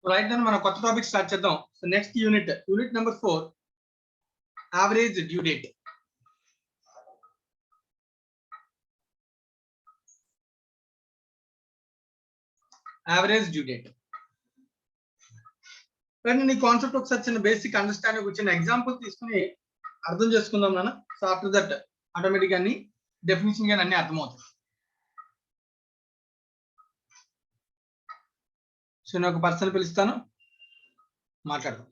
Right then మనం కొత్త topic start చేద్దాం. So next unit number 4, average due date. Average due date నీ concept ఒకసారి చిన్న బేసిక్ అండర్స్టాండింగ్ వచ్చిన ఎగ్జాంపుల్ తీసుకుని అర్థం చేసుకుందాం నాన్న. సో ఆఫ్టర్ దట్ ఆటోమేటిక్ అన్ని డెఫినేషన్ గానీ అన్ని అర్థమవుతాయి. సో నేను ఒక పర్సన్ పిలుస్తాను, మాట్లాడదాం.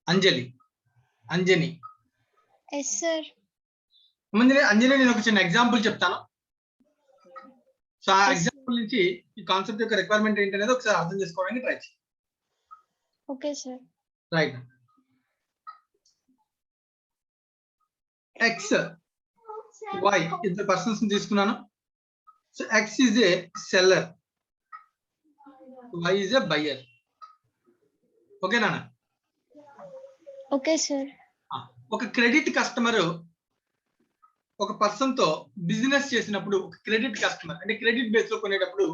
అంజని. Yes sir. అంజని నేను ఒక చిన్న ఎగ్జాంపుల్ చెప్తాను. సో ఆ ఎగ్జాంపుల్ నుంచి ఈ కాన్సెప్ట్ యొక్క రిక్వైర్మెంట్ ఏంటనేది ఒకసారి అర్థం చేసుకోవడానికి ట్రై చేయండి. Okay sir. Right. X Y ఇద్దరు పర్సన్స్ తీసుకున్నాను. So X is a seller, Y is a buyer. Okay నాన్న? Okay sir. ఒక క్రెడిట్ కస్టమర్ ఒక పర్సన్ తో బిజినెస్ చేసినప్పుడు, ఒక క్రెడిట్ కస్టమర్ అంటే క్రెడిట్ బేస్ లో కొనేటప్పుడు,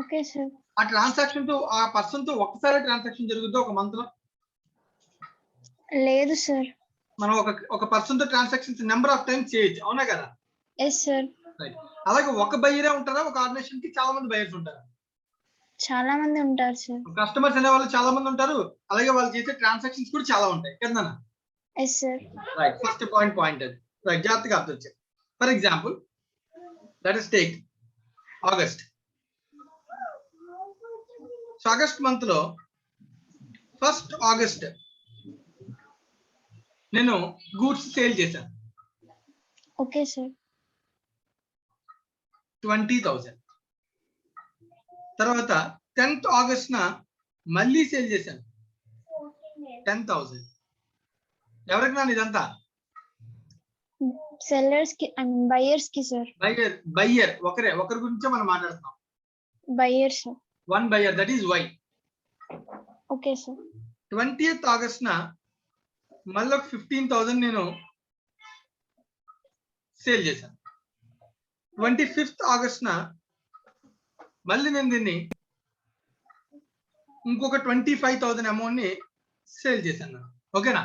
ఓకే సార్, ఆ ట్రాన్సాక్షన్ తో ఆ పర్సన్ తో ఒకసారి ట్రాన్సాక్షన్ జరుగుతుందో ఒక మంత్ లో? లేదు సార్. మనం ఒక పర్సన్ తో ట్రాన్సాక్షన్స్ నెంబర్ ఆఫ్ టైమ్స్ చేయొచ్చు, అవునా కదా? Yes sir. అలాగే ఒక బయ్యరే ఉంటారా? ఒక ఆర్గనైజేషన్ కి చాలా మంది బయ్యర్స్ ఉంటారా? చాలా మంది ఉంటారు సార్. కస్టమర్స్ అనే వాళ్ళు చాలా మంది ఉంటారు, అలాగే వాళ్ళు చేసే ట్రాన్సాక్షన్స్ కూడా చాలా ఉంటాయి కదా? Yes sir. Right. First point అది రైట్, జాగ్రత్తగా అర్థం చేయండి. For example let us take August. So August month లో 1st ఆగస్ట్ నేను గూడ్స్ సేల్ చేశాను. Okay sir. 20,000. తర్వాత 10th ఆగస్ట్ న మళ్ళీ సేల్ చేశాను 10,000. ఎవరికి నాన్న ఇదంతా? సెల్లర్స్ కి అండ్ బయర్స్ కి సార్. బయ్యర్ ఒకరి గురించే మనం మాట్లాడుతున్నాం. Buyer sir. One buyer, that is why. Okay sir. 20th August న మళ్ళీ 15,000 నేను సేల్ చేశాను. 25th ఆగస్ట్ న మళ్ళీ నేను దీన్ని ఇంకొక 25,000 అమౌంట్ ని సేల్ చేశాను. ఓకేనా?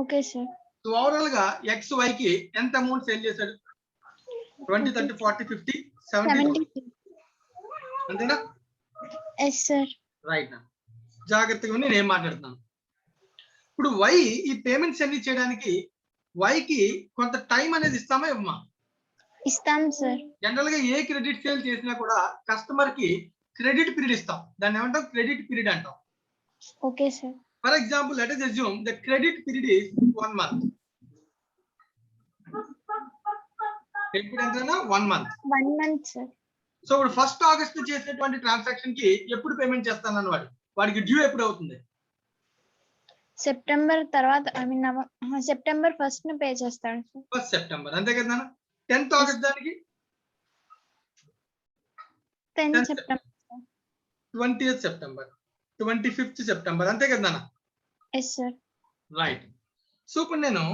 Okay sir. సో ఓవరాల్ గా ఎక్స్ వై కి ఎంత అమౌంట్ సేల్ చేశాడు? 20, 30, 40, 50, 70. అంతేనా? Yes sir. రైట్. జాగ్రత్తగా నేను ఏం మాట్లాడుతున్నాను ఇప్పుడు? వై ఈ పేమెంట్స్ అన్ని చేయడానికి వైకి కొంత టైం అనేది ఇస్తామా ఇవ్వమా? ఇస్తాం సార్. జనరల్ గా ఏ క్రెడిట్ సేల్ చేసినా కూడా కస్టమర్ కి క్రెడిట్ పీరియడ్ ఇస్తాం. దాన్ని ఏమంటాం? క్రెడిట్ పీరియడ్ అంటాం. Okay sir. For example let us assume the credit period is 1 month. ఎప్పుడు ఎంతైనా 1 month. 1 month sir. సో ఇప్పుడు 1st ఆగస్ట్ చేసినటువంటి ట్రాన్సాక్షన్ కి ఎప్పుడు పేమెంట్ చేస్తానన్న వాడికి డ్యూ ఎప్పుడు అవుతుంది? సెప్టెంబర్ తర్వాత, ఐ మీన్ సెప్టెంబర్ 1st న పే చేస్తాడు సార్. 1st సెప్టెంబర్, అంతే కదా? 10th ఆగస్ట్ దానికి 10th September. 20th September, 25th September, అంతే కదా? Yes sir. రైట్. సో ఇప్పుడు నేను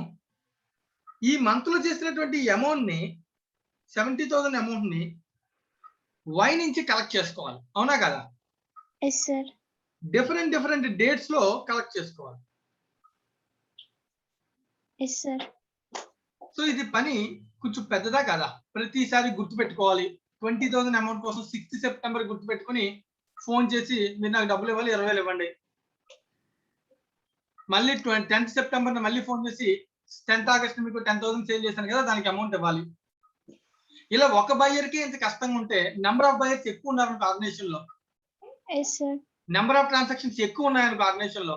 ఈ మంత్ లో చేసినటువంటి అమౌంట్ ని 70,000 అమౌంట్ ని వై నుంచి కలెక్ట్ చేసుకోవాలి, అవునా కదా? Yes sir. డిఫరెంట్ డేట్స్ లో కలెక్ట్ చేసుకోవాలి. Yes sir. సో ఇది పని కొంచెం పెద్దదా కదా? ప్రతిసారి గుర్తు పెట్టుకోవాలి. 20,000 అమౌంట్ కోసం 6th సెప్టెంబర్ గుర్తు పెట్టుకుని ఫోన్ చేసి మీరు నాకు డబ్బులు ఇవ్వాలి, 20,000 ఇవ్వండి. మళ్ళీ 10th సెప్టెంబర్ మళ్ళీ ఫోన్ చేసి 10th ఆగస్ట్ మీకు 10,000 సేల్ చేశాను కదా, దానికి అమౌంట్ ఇవ్వాలి. ఇలా ఒక బయ్యర్ కి ఇంత కష్టంగా ఉంటే నెంబర్ ఆఫ్ బయ్యర్స్ ఎక్కువ ఉన్నారు ఆర్గనైజేషన్ లో, నెంబర్ ఆఫ్ ట్రాన్సాక్షన్స్ ఎక్కువ ఉన్నాయనుకో ఆర్గనైజేషన్ లో,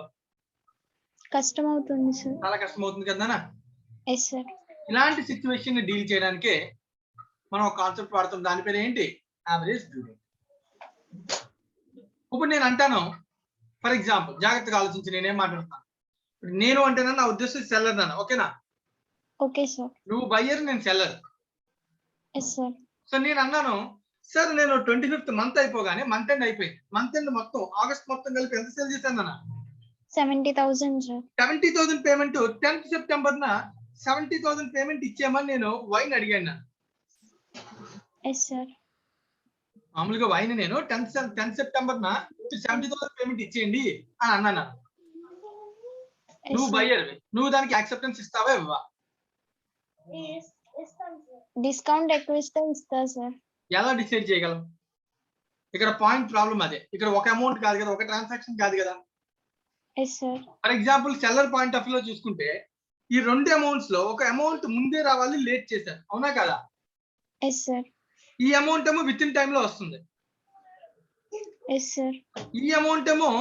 కష్టం అవుతుంది సార్. చాలా కష్టం అవుతుంది కదా? Yes sir. ఇలాంటి సిచ్యువేషన్ ని డీల్ చేయడానికే మనం ఒక కాన్సెప్ట్ వాడుతాం. దాని పేరు ఏంటి? Average due date. ఇప్పుడు నేను అంటాను, ఫర్ ఎగ్జాంపుల్ జాగ్రత్తగా ఆలోచించి నేనేం మాట్లాడుతాను. నేను అంటేనా నా ఉద్దేశం సెల్లర్ నాన్న, ఓకేనా? Okay sir. నువ్వు బయ్యర్, నేను సెల్లర్. Yes sir. సో నేను అన్నాను, సార్ నేను 25th మంత్ అయిపోగానే మంత్ ఎండ్ అయిపోయింది. మంత్ ఎండ్ మొత్తం ఆగస్ట్ మొత్తం కలిపి ఎంత సేల్ చేశాను అన్న? 70,000 సార్. 70,000 పేమెంట్ 10th సెప్టెంబర్ న 70,000 పేమెంట్ ఇచ్చేయమని నేను వైన్ అడిగాను. Yes sir. మామూలుగా వైన్ నేను 10 సెప్టెంబర్ 70,000 పేమెంట్ ఇచ్చేయండి అని అన్నాను. నువ్వు బయ్యర్, నువ్వు దానికి యాక్సెప్టెన్స్ ఇస్తావా ఇవ్వవా? డిస్కౌంట్ ఎక్కువ ఇస్తే ఇస్తా సార్. ఎలా డిసైడ్ చేయగలం? ఇక్కడ పాయింట్ ప్రాబ్లం అదే. ఇక్కడ ఒక అమౌంట్ కాదు కదా, ఒక ట్రాన్సాక్షన్ కాదు కదా. Yes sir. For example seller point of view లో చూసుకుంటే ఈ రెండు అమౌంట్స్ లో ఒక అమౌంట్ ముందే రావాలి, లేట్ చేశారు, అవునా కదా? Yes sir. ఈ అమౌంట్ ఏమో విత్ ఇన్ టైమ్ లో వస్తుంది. Yes sir. ఈ అమౌంట్ ఏమో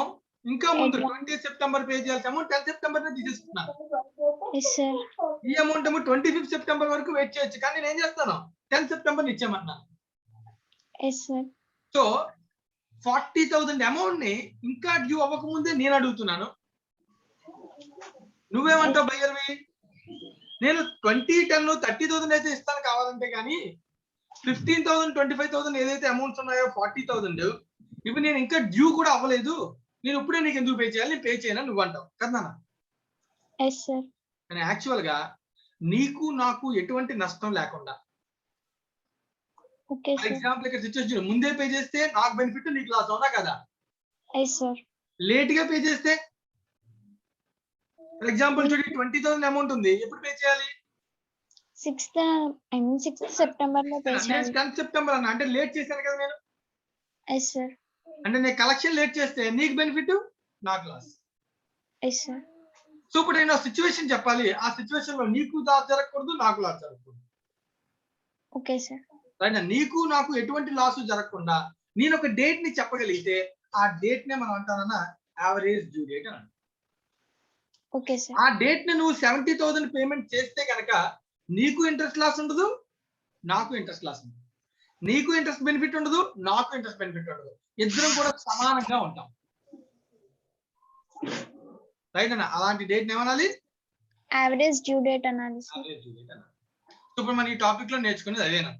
ఇంకా ముందు 20 సెప్టెంబర్ పే చేయాల్సిన అమౌంట్ 10 సెప్టెంబర్ తీసేసుకున్నాను. Yes sir. ఈ అమౌంట్ ఏమో 25 సెప్టెంబర్ వరకు వెయిట్ చేయొచ్చు, కానీ నేను ఏం చేస్తాను 10 సెప్టెంబర్ ఇచ్చామన్నాను. Yes sir. సో 40,000 అమౌంట్ ని ఇంకా డ్యూ అవ్వకముందే నేను అడుగుతున్నాను. నువ్వేమంటావు బయ్యర్వి? నేను 2010 30,000 అయితే ఇస్తాను కావాలంటే, కానీ 15,000 25,000 ఏదైతే అమౌంట్స్ ఉన్నాయో 40,000 ఇవి నేను ఇంకా డ్యూ కూడా అవ్వలేదు, నేను ఇప్పుడే నీకు ఎందుకు పే చేయాలి, నేను పే చేయను నువ్వు అంటావు కదా. Yes sir. కానీ యాక్చువల్ గా నీకు నాకు ఎటువంటి నష్టం లేకుండా, ఓకే ఫర్ సార్. ఎగ్జాంపుల్ ఇక్కడ సిచ్యువేషన్ ముందే పే చేస్తే నాకు బెనిఫిట్, నీకు లాస్, అవునా కదా? Yes sir. లేట్ గా పే చేస్తే, ఫర్ ఎగ్జాంపుల్ చూడండి 20,000 అమౌంట్ ఉంది, ఎప్పుడు పే చేయాలి? 6th సెప్టెంబర్ లో పే చేయాలి. 10 సెప్టెంబర్ అన్న, అంటే లేట్ చేశాను కదా నేను. Yes sir. అంటే నేను కలెక్షన్ లేట్ చేస్తే నీకు బెనిఫిట్, నాకు లాస్. Yes sir. సో ఇప్పుడు నేను సిచ్యువేషన్ చెప్పాలి, ఆ సిచ్యువేషన్ లో నీకు లాస్ జరగకూడదు, నాకు లాస్ జరగకూడదు. Okay sir. రైట్. నీకు నాకు ఎటువంటి లాస్ జరగకుండా నేను ఒక డేట్ ని చెప్పగలిగితే ఆ డేట్ నే మనం అంటానన్నా యావరేజ్ డ్యూ డేట్ అని. Okay sir. ఆ డేట్ ని నువ్వు 70,000 పేమెంట్ చేస్తే కనుక నీకు ఇంట్రెస్ట్ లాస్ ఉండదు, నాకు ఇంట్రెస్ట్ లాస్ ఉండదు. నీకు ఇంట్రెస్ట్ బెనిఫిట్ ఉండదు, నాకు ఇంట్రెస్ట్ బెనిఫిట్ ఉండదు. ఇద్దరం కూడా సమానంగా ఉంటాం. రైట్ అన్న? అలాంటి డేట్ ఏమనాలి? యావరేజ్ డ్యూ డేట్ అనాలి సార్. యావరేజ్ డ్యూ డేట్ అన్న. ఇప్పుడు మనం ఈ టాపిక్ లో నేర్చుకునేది అదేనా?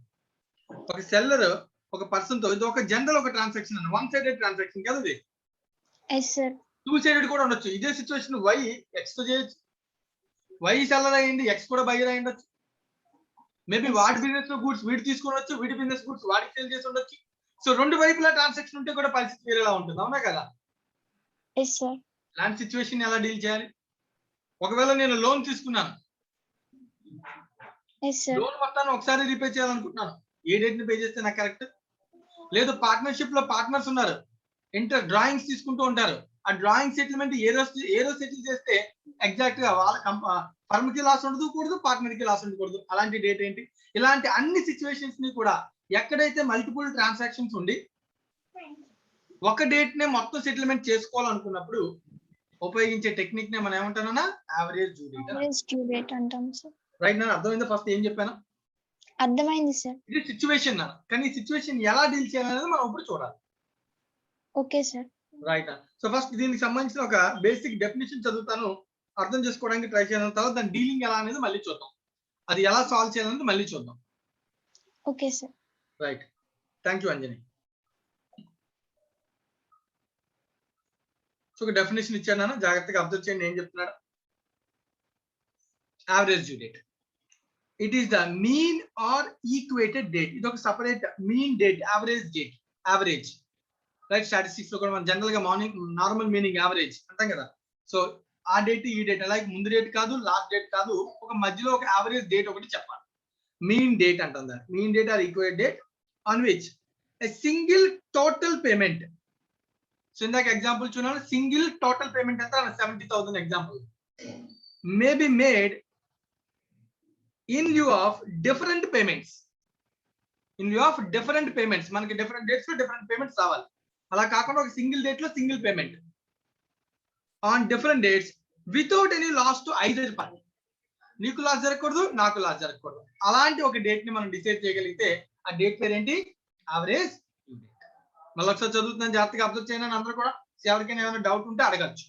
ఒక సెల్లర్ ఒక పర్సన్ తో, ఇది ఒక జనరల్ ఒక ట్రాన్సాక్షన్ అన్న, వన్ సైడెడ్ ట్రాన్సాక్షన్ కదా ఇది. Yes sir. టూ సైడెడ్ కూడా ఉండొచ్చు. ఇదే సిచ్యువేషన్ వై ఎక్స్ తో చేయొచ్చు, వై సెల్లర్ అయ్యింది, ఎక్స్ కూడా బయ్యర్ అయి ఉండొచ్చు. మేబీ వాడి బిజినెస్ లో గూడ్స్ వీడి తీసుకునొచ్చు, వీడి బిజినెస్ గూడ్స్ వాడికి సేల్ చేసి ఉండొచ్చు. సో రెండు వైపులా ట్రాన్సాక్షన్ ఉంటే కూడా పరిస్థితి వేరేలా ఉంటుంది, అవునా కదా? Yes sir. ఇలాంటి సిచ్యువేషన్ ఎలా డీల్ చేయాలి? ఒకవేళ నేను లోన్ తీసుకున్నాను, ఎస్ సార్. లోన్ మొత్తాన్ని ఒకసారి రీపే చేయాలనుకుంటున్నాను, ఏ డేట్ ని పే చేస్తే నాకు కరెక్ట్? లేదు పార్ట్నర్షిప్ లో పార్ట్నర్స్ ఉన్నారు, డ్రాయింగ్స్ తీసుకుంటూ ఉంటారు, ఆ డ్రాయింగ్ సెటిల్మెంట్ ఏ రోజు సెటిల్ చేస్తే ఎగ్జాక్ట్ గా వాళ్ళ ఫర్మ్ కి లాస్ ఉండకూడదు, పార్ట్నర్ కి లాస్ ఉండకూడదు, అలాంటి డేట్ ఏంటి? ఇలాంటి అన్ని సిచ్యువేషన్స్ ని కూడా ఎక్కడైతే మల్టిపుల్ ట్రాన్సాక్షన్స్ ఉండి ఒక డేట్ నే మొత్తం సెటిల్మెంట్ చేసుకోవాలనుకున్నప్పుడు ఉపయోగించే టెక్నిక్ నే మనం ఏమంటామన్నా average due date. Average due date అంటాం సార్. రైట్ నా? అర్థమైందా? ఫస్ట్ ఏం చెప్పాను? అర్థమైంది సార్. ఇది సిచ్యువేషన్ నా, కానీ ఈ సిచ్యువేషన్ ఎలా డీల్ చేయాలనేది మనం ఇప్పుడు చూడాలి. Okay sir. Right. So first దీనికి సంబంధించిన ఒక బేసిక్ డెఫినేషన్ చదువుతాను, అర్థం చేసుకోవడానికి ట్రై చేయాలి. తర్వాత దాని డీలింగ్ ఎలా అనేది మళ్ళీ చూద్దాం, అది ఎలా సాల్వ్ చేయాలనేది మళ్ళీ చూద్దాం. Okay sir. Right. Thank you Anjani. So ఒక డెఫినేషన్ ఇచ్చాను, జాగ్రత్తగా అబ్జర్వ్ చేయండి ఏం చెప్తున్నాడు. Average due date, it is the mean or equated date. ఇది ఒక separate mean date, average date, average. Right. Statistics లో కూడా మనం జనరల్ గా మార్నింగ్ నార్మల్ మీనింగ్ యావరేజ్ అంటాం కదా. సో ఆ డేట్ ఈ డేట్, అలాగే ముందు డేట్ కాదు, లాస్ట్ డేట్ కాదు, ఒక మధ్యలో ఒక యావరేజ్ డేట్ ఒకటి చెప్పాలి. మీన్ డేట్ అంటాం దాన్ని. Mean date are equated date on which a single total payment. So ఇందాక ఎగ్జాంపుల్ చూడాలి, సింగిల్ టోటల్ పేమెంట్ ఎంత? 70,000 example. May be made in lieu of different payments. In lieu of different payments, మనకి different dates లో different payments రావాలి. అలా కాకుండా ఒక single date లో single payment on different dates without any loss to either party. నీకు loss జరగకూడదు, నాకు లాస్ జరగకూడదు. అలాంటి ఒక డేట్ ని మనం డిసైడ్ చేయగలిగితే ఆ డేట్ పేరు ఏంటి? Average due date. మళ్ళీ ఒకసారి చదువుతున్నాను, జాగ్రత్తగా అబ్జర్వ్ చేయండి అందరూ కూడా. ఎవరికైనా ఏమైనా డౌట్ ఉంటే అడగచ్చు.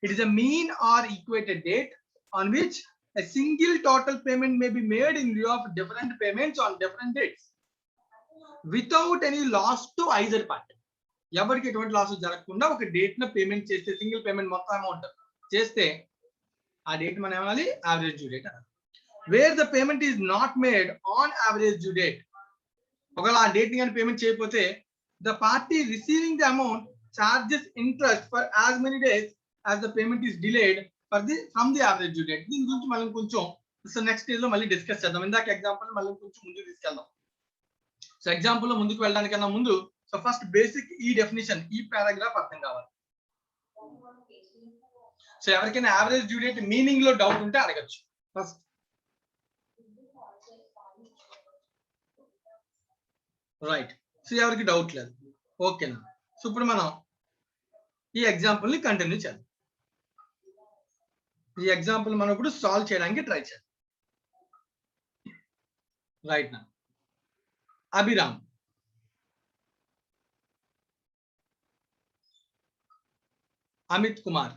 It is a mean or equated date on which a single total payment may be made in lieu of different payments on different dates without any loss to either party. ఎవరికి ఎటువంటి loss జరగకుండా ఒక date న payment చేస్తే, single payment మొత్తం amount చేస్తే ఆ date మనం ఏమనాలి? యావరేజ్ డ్యూ డేట్ అనాలి. Wear the payment is not made on average due date, ఒకవేళ ఆ డేట్ ని కానీ పేమెంట్ చేయకపోతే the party receiving the amount charges interest for as many days as the payment is delayed from the average due date. దీని గురించి మళ్ళీ కొంచెం so next stage లో మళ్ళీ డిస్కస్ చేద్దాం. ఇందాక ఎగ్జాంపుల్ మళ్ళీ కొంచెం ముందుకు తీసుకెళ్దాం. సో ఎగ్జాంపుల్ లో ముందుకు వెళ్ళడానికన్నా ముందు సో ఫస్ట్ బేసిక్ ఈ డెఫినేషన్ ఈ పారాగ్రాఫ్ అర్థం కావాలి. సో ఎవరికైనా యావరేజ్ డ్యూ డేట్ మీనింగ్ లో డౌట్ ఉంటే అడగచ్చు. First right. సో ఎవరికి డౌట్ లేదు, ఓకేనా? సో ఇప్పుడు మనం ఈ ఎగ్జాంపుల్ ని కంటిన్యూ చేద్దాం. ఈ ఎగ్జాంపుల్ మనం ఇప్పుడు సాల్వ్ చేయడానికి ట్రై చేద్దాం. రైట్ నా అభిరామ్, అమిత్ కుమార్.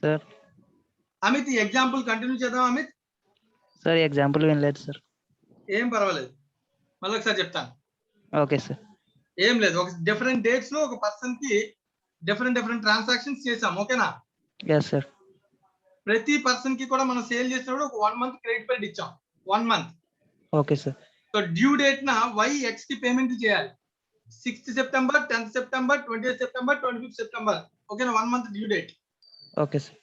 సార్ అమిత్ ఈ ఎగ్జాంపుల్ కంటిన్యూ చేద్దాం. అమిత్ సార్ ఎగ్జాంపుల్ వినలేదు సార్. ఏం పర్వాలేదు, మళ్ళీ ఒకసారి చెప్తాను. Okay sir. ఏం లేదు, ఒక డిఫరెంట్ డేట్స్ లో ఒక పర్సన్ కి డిఫరెంట్ ట్రాన్సాక్షన్స్ చేసాం, ఓకేనా? Yes sir. ప్రతి పర్సన్ కి కూడా మనం సేల్ చేసినప్పుడు ఒక 1 month క్రెడిట్ పీరియడ్ ఇచ్చాం. 1 month. Okay sir. So due date నా YX కి పేమెంట్ చేయాలి. 6th September, 10th September, 20th September, 25th September, ఓకేనా? 1 month due date. Okay sir.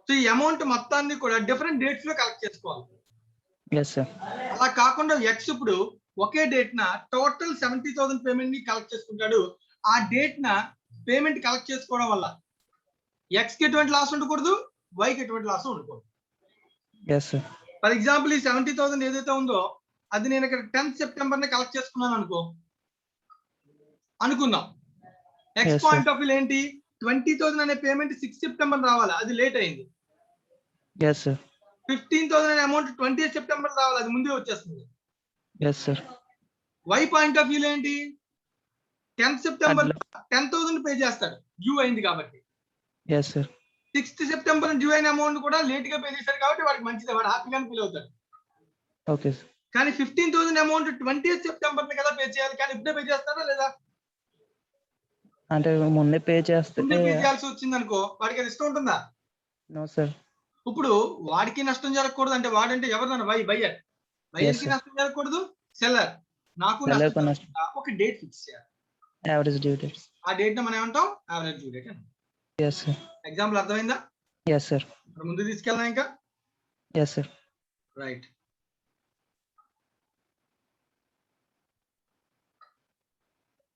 So ఈ అమౌంట్ మొత్తాన్ని కూడా డిఫరెంట్ డేట్స్ లో కలెక్ట్ చేసుకోవాలి. Yes sir. అలా కాకుండా ఎక్స్ ఇప్పుడు ఒకే డేట్ నా టోటల్ 70,000 పేమెంట్ ని కలెక్ట్ చేసుకుంటాడు. ఆ డేట్ నా పేమెంట్ కలెక్ట్ చేసుకోవడం వల్ల ఎక్స్ కి ఎటువంటి లాస్ ఉండకూడదు, వై కి ఎటువంటి లాస్ ఉండకూడదు. Yes sir. ఫర్ ఎగ్జాంపుల్ ఈ 70,000 ఏదైతే ఉందో అది నేను ఇక్కడ 10th September ని కలెక్ట్ చేసుకున్నాను అనుకుందాం. ఎక్స్ పాయింట్ ఆఫ్ వ్యూ ఏంటి? 20,000 అనే పేమెంట్ 6th September రావాలి, అది లేట్ అయింది. Yes sir. 15,000 అనే అమౌంట్ 20th September రావాలి, అది ముందే వచ్చేస్తుంది. Yes sir. Why point of view ఏంటి? 10th September 10,000 పే చేస్తాడు, డ్యూ అయింది కాబట్టి. Yes sir. 6th September due అయిన అమౌంట్ కూడా లేట్ గా పే చేశాడు కాబట్టి వాడికి మంచిది, వాడు హ్యాపీగా ఫీల్ అవుతాడు. Okay sir. కానీ 15,000 అమౌంట్ 20th September ని కదా పే చేయాలి, కానీ ఇప్పుడే పే చేస్తాడా లేదా? అంటే ముందే పే చేస్తే ముందే పే చేయాల్సి వచ్చింది అనుకో, వాడికి అది ఇష్టం ఉంటుందా? No sir. ఇప్పుడు వాడికి నష్టం జరగకూడదు అంటే వాడంటే ఎవరు? బయ్యర్. బయ్యర్ కి నష్టం జరగకూడదు, సెల్లర్ నాకు నష్టం. ఒక డేట్ ఫిక్స్ చేయాలి, యావరేజ్ డ్యూ డేట్. ఆ డేట్ ని మనం ఏమంటాం? Average due date. Yes sir. Example అర్థమైందా? Yes sir. ముందు తీసుకెళ్ళా ఇంకా. Yes sir. రైట్.